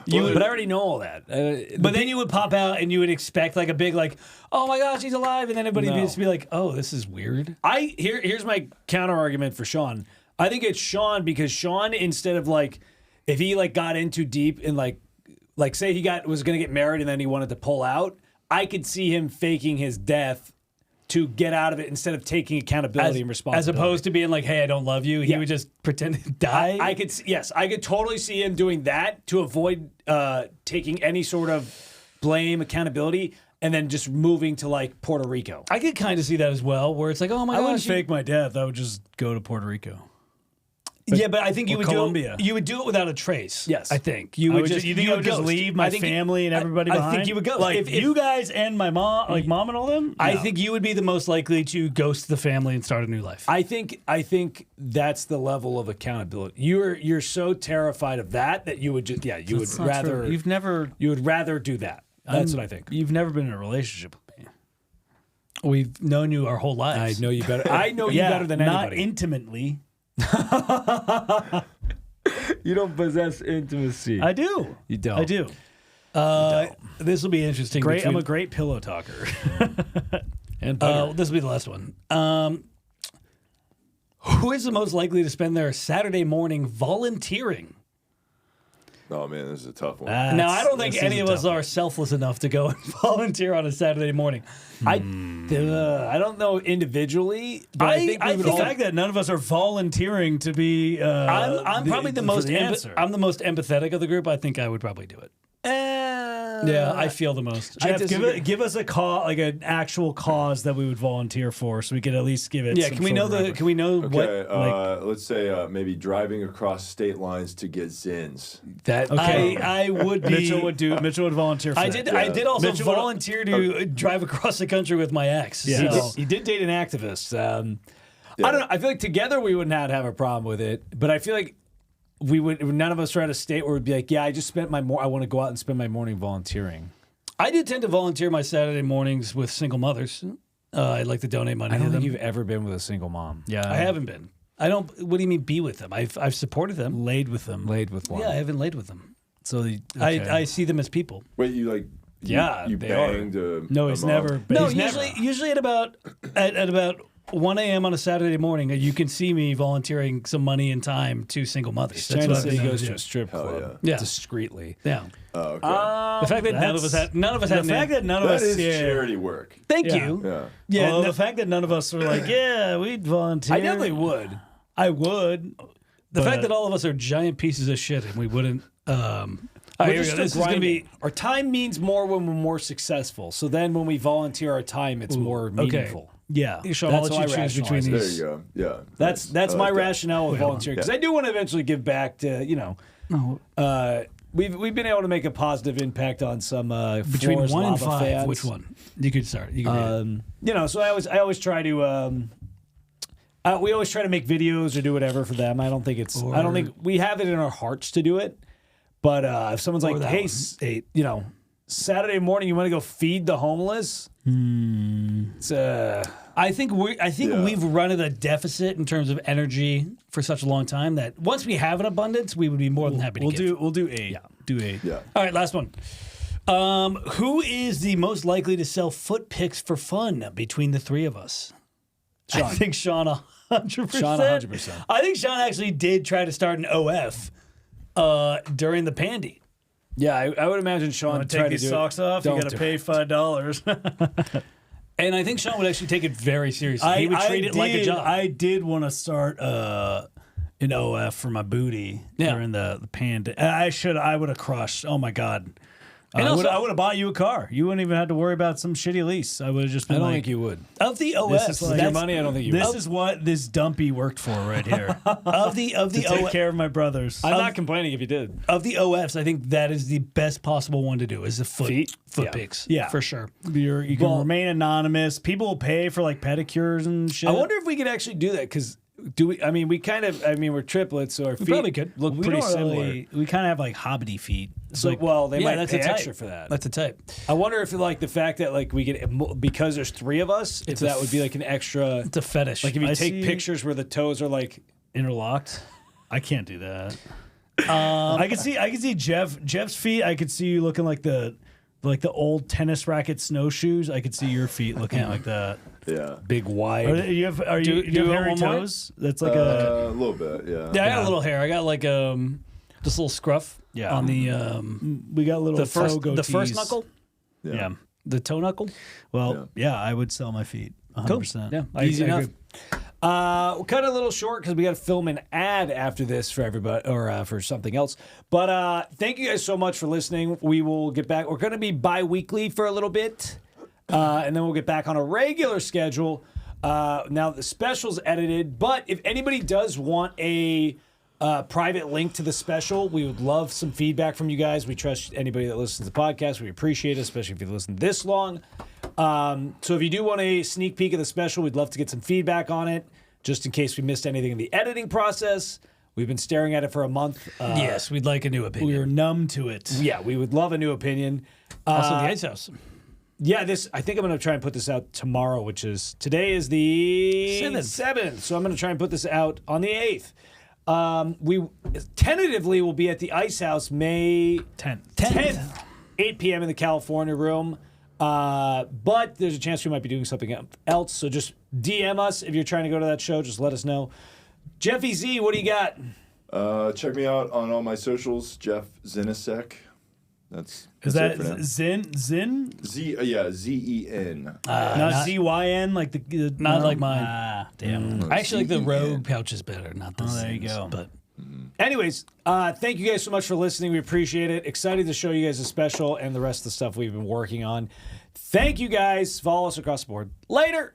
You would, but I already know all that. But then you would pop out and you would expect like a big like, oh my gosh, he's alive, and then everybody would No. just be like, oh, this is weird. Here's my counter argument for Sean. I think it's Sean because Sean, instead of like, if he like got in too deep and like say he was gonna get married and then he wanted to pull out, I could see him faking his death to get out of it instead of taking accountability and responsibility. As opposed to being like, "Hey, I don't love you," he would just pretend to die. I could totally see him doing that to avoid taking any sort of blame, accountability, and then just moving to like Puerto Rico. I could kind of see that as well, where it's like, "Oh my I gosh, wouldn't fake my death. I would just go to Puerto Rico. yeah," but I think you would Colombia. do it without a trace. Yes. I think you would just. You think I would just ghost. leave my I think family and everybody behind? I think you would go. Like If you guys and my mom, like mom and all them. I No. think you would be the most likely to ghost the family and start a new life. I think that's the level of accountability. You're so terrified of that you would just you That's would not true. rather You would rather do that. That's what I think. You've never been in a relationship with me. We've known you our whole I lives. know you better. I know you better than not anybody. intimately. You don't possess intimacy. I do. You don't. I do. This will be interesting. Great. I'm between- a great pillow talker. And This will be the last one. Who is the most likely to spend their Saturday morning volunteering? Oh man, this is a tough one. Now, I don't think any of us are selfless enough to go and volunteer on a Saturday morning. I don't know individually, but I think we would the all. fact that none of us are volunteering to be. I'm probably the most answer. I'm the most empathetic of the group. I think I would probably do it. Yeah, I feel the most. Jeff, give us a cause, like an actual cause that we would volunteer for, so we could at least give it. Yeah, some can we sort know of the? reference. Can we know Okay, what? let's say maybe driving across state lines to get zins. That Okay. I would be. Mitchell would volunteer for I that. did. I did also Mitchell would- volunteer to drive across the country with my ex. Yeah. So. He did date an activist. I don't know. I feel like together we would not have a problem with it, but I feel like we would. None of us are at a state where we'd be like, "Yeah, I just spent I want to go out and spend my morning volunteering." I do tend to volunteer my Saturday mornings with single mothers. I'd like to donate money I to don't them. think you've ever been with a single mom. Yeah, I haven't been. I don't. What do you mean be with them? I've supported them. laid with them. Laid with one. Yeah, I haven't laid with them. So I see them as people. Wait, you like? Yeah, you they are. banged. no, a he's mom? never. No, he's never. usually at about 1 a.m. on a Saturday morning, you can see me volunteering some money and time to single mothers. Trying to what say I've he been goes known to a strip Hell club. yeah. Discreetly. Yeah. Oh, okay. The fact that none of us had The fact that none of that us. is Yeah. charity work. Thank Yeah. you. Yeah. Yeah. Although no- the fact that none of us are like, yeah, we'd volunteer. I definitely would. I would. the fact but- that all of us are giant pieces of shit and we wouldn't. All right, We're here we just go. This is going to be. our time means more when we're more successful. So then when we volunteer our time, it's more meaningful. Yeah. Sean, I'll That's let you how I choose between rationalize it. There these. you go. Yeah. That's Nice. I my like that. rationale with volunteering because Yeah. I do want to eventually give back to we've been able to make a positive impact on some Between Floors 1 and Lava 5, fans. which one? You could start. You can read it. So I always try to we always try to make videos or do whatever for them. I don't think we have it in our hearts to do it. But if someone's like, that "Hey, one. Saturday morning, you want to go feed the homeless?" It's I think Yeah. we've run at a deficit in terms of energy for such a long time that once we have an abundance, we would be more than happy to give. We'll do 8. Do 8. Yeah. All right, last one. Who is the most likely to sell foot pics for fun between the three of us? Sean. I think Sean 100%. Sean 100%. I think Sean actually did try to start an OF during the pandy. yeah. I would imagine Sean Want to tried take to these do socks it. off? You Don't got to do pay $5. And I think Sean would actually take it very seriously. He would treat it like a job. I did want to start an OF for my booty during the panda. I would have crushed. Oh my god. And I would also- have bought you a car. You wouldn't even have to worry about some shitty lease. I would have just I been don't like, think you would. Of the This OFs, is like- Your that's- money, I don't think you this would. is what this dumpy worked for right here. of the to take OFs, care of my brothers. I'm not complaining if you did. of the OFs, I think that is the best possible one to do. Is the foot Yeah. pics. Yeah. for sure. You can remain anonymous. People will pay for like pedicures and shit. I wonder if we could actually do that because we're triplets, so our feet probably could. look we pretty don't similar. really- we kind of have like hobbity feet. It's So, like, well, they might that's pay a type. extra for that. That's a type. I wonder if like the fact that like we get because there's 3 of us, if that would be like an extra. It's a fetish. Like if you I take see- pictures where the toes are like interlocked. I can't do that. I can see Jeff's feet. I could see you looking like the old tennis racket snowshoes. I could see your feet looking like that. Yeah. big wide. Do you have do hairy one more? toes? That's like a A little bit. Yeah. yeah, I got a little hair. I got like just a little scruff. Yeah. on the we got little the first toe the first goatees. knuckle, Yeah. the toe knuckle. Well, yeah, I would sell my feet. 100%. Yeah, Easy I enough. agree. We'll cut it a little short because we got to film an ad after this for everybody or for something else. But thank you guys so much for listening. We will get back. We're going to be bi-weekly for a little bit, and then we'll get back on a regular schedule. Now the special's edited, but if anybody does want a private link to the special, we would love some feedback from you guys. We trust anybody that listens to the podcast. We appreciate it, especially if you've listened this long. So if you do want a sneak peek of the special, we'd love to get some feedback on it, just in case we missed anything in the editing process. We've been staring at it for a month. Yes, we'd like a new opinion. We're numb to it. Yeah, we would love a new opinion. Also, the Ice House. Yeah, I think I'm going to try and put this out tomorrow, today is the 7th. So I'm going to try and put this out on the 8th. We tentatively will be at the Ice House May 10th, 8 p.m. in the California room. But there's a chance we might be doing something else. So just DM us if you're trying to go to that show. Just let us know. Jeffy Z, what do you got? Check me out on all my socials, Jeff Zinasek. That's Is it for that now. Zin? Z-E-N. Not ZYN like the Not like mine. Damn. I actually like the Rogue pouches better, not the there you Zins, go. But Anyways, thank you guys so much for listening. We appreciate it. Excited to show you guys a special and the rest of the stuff we've been working on. Thank you guys. Follow us across the board. Later.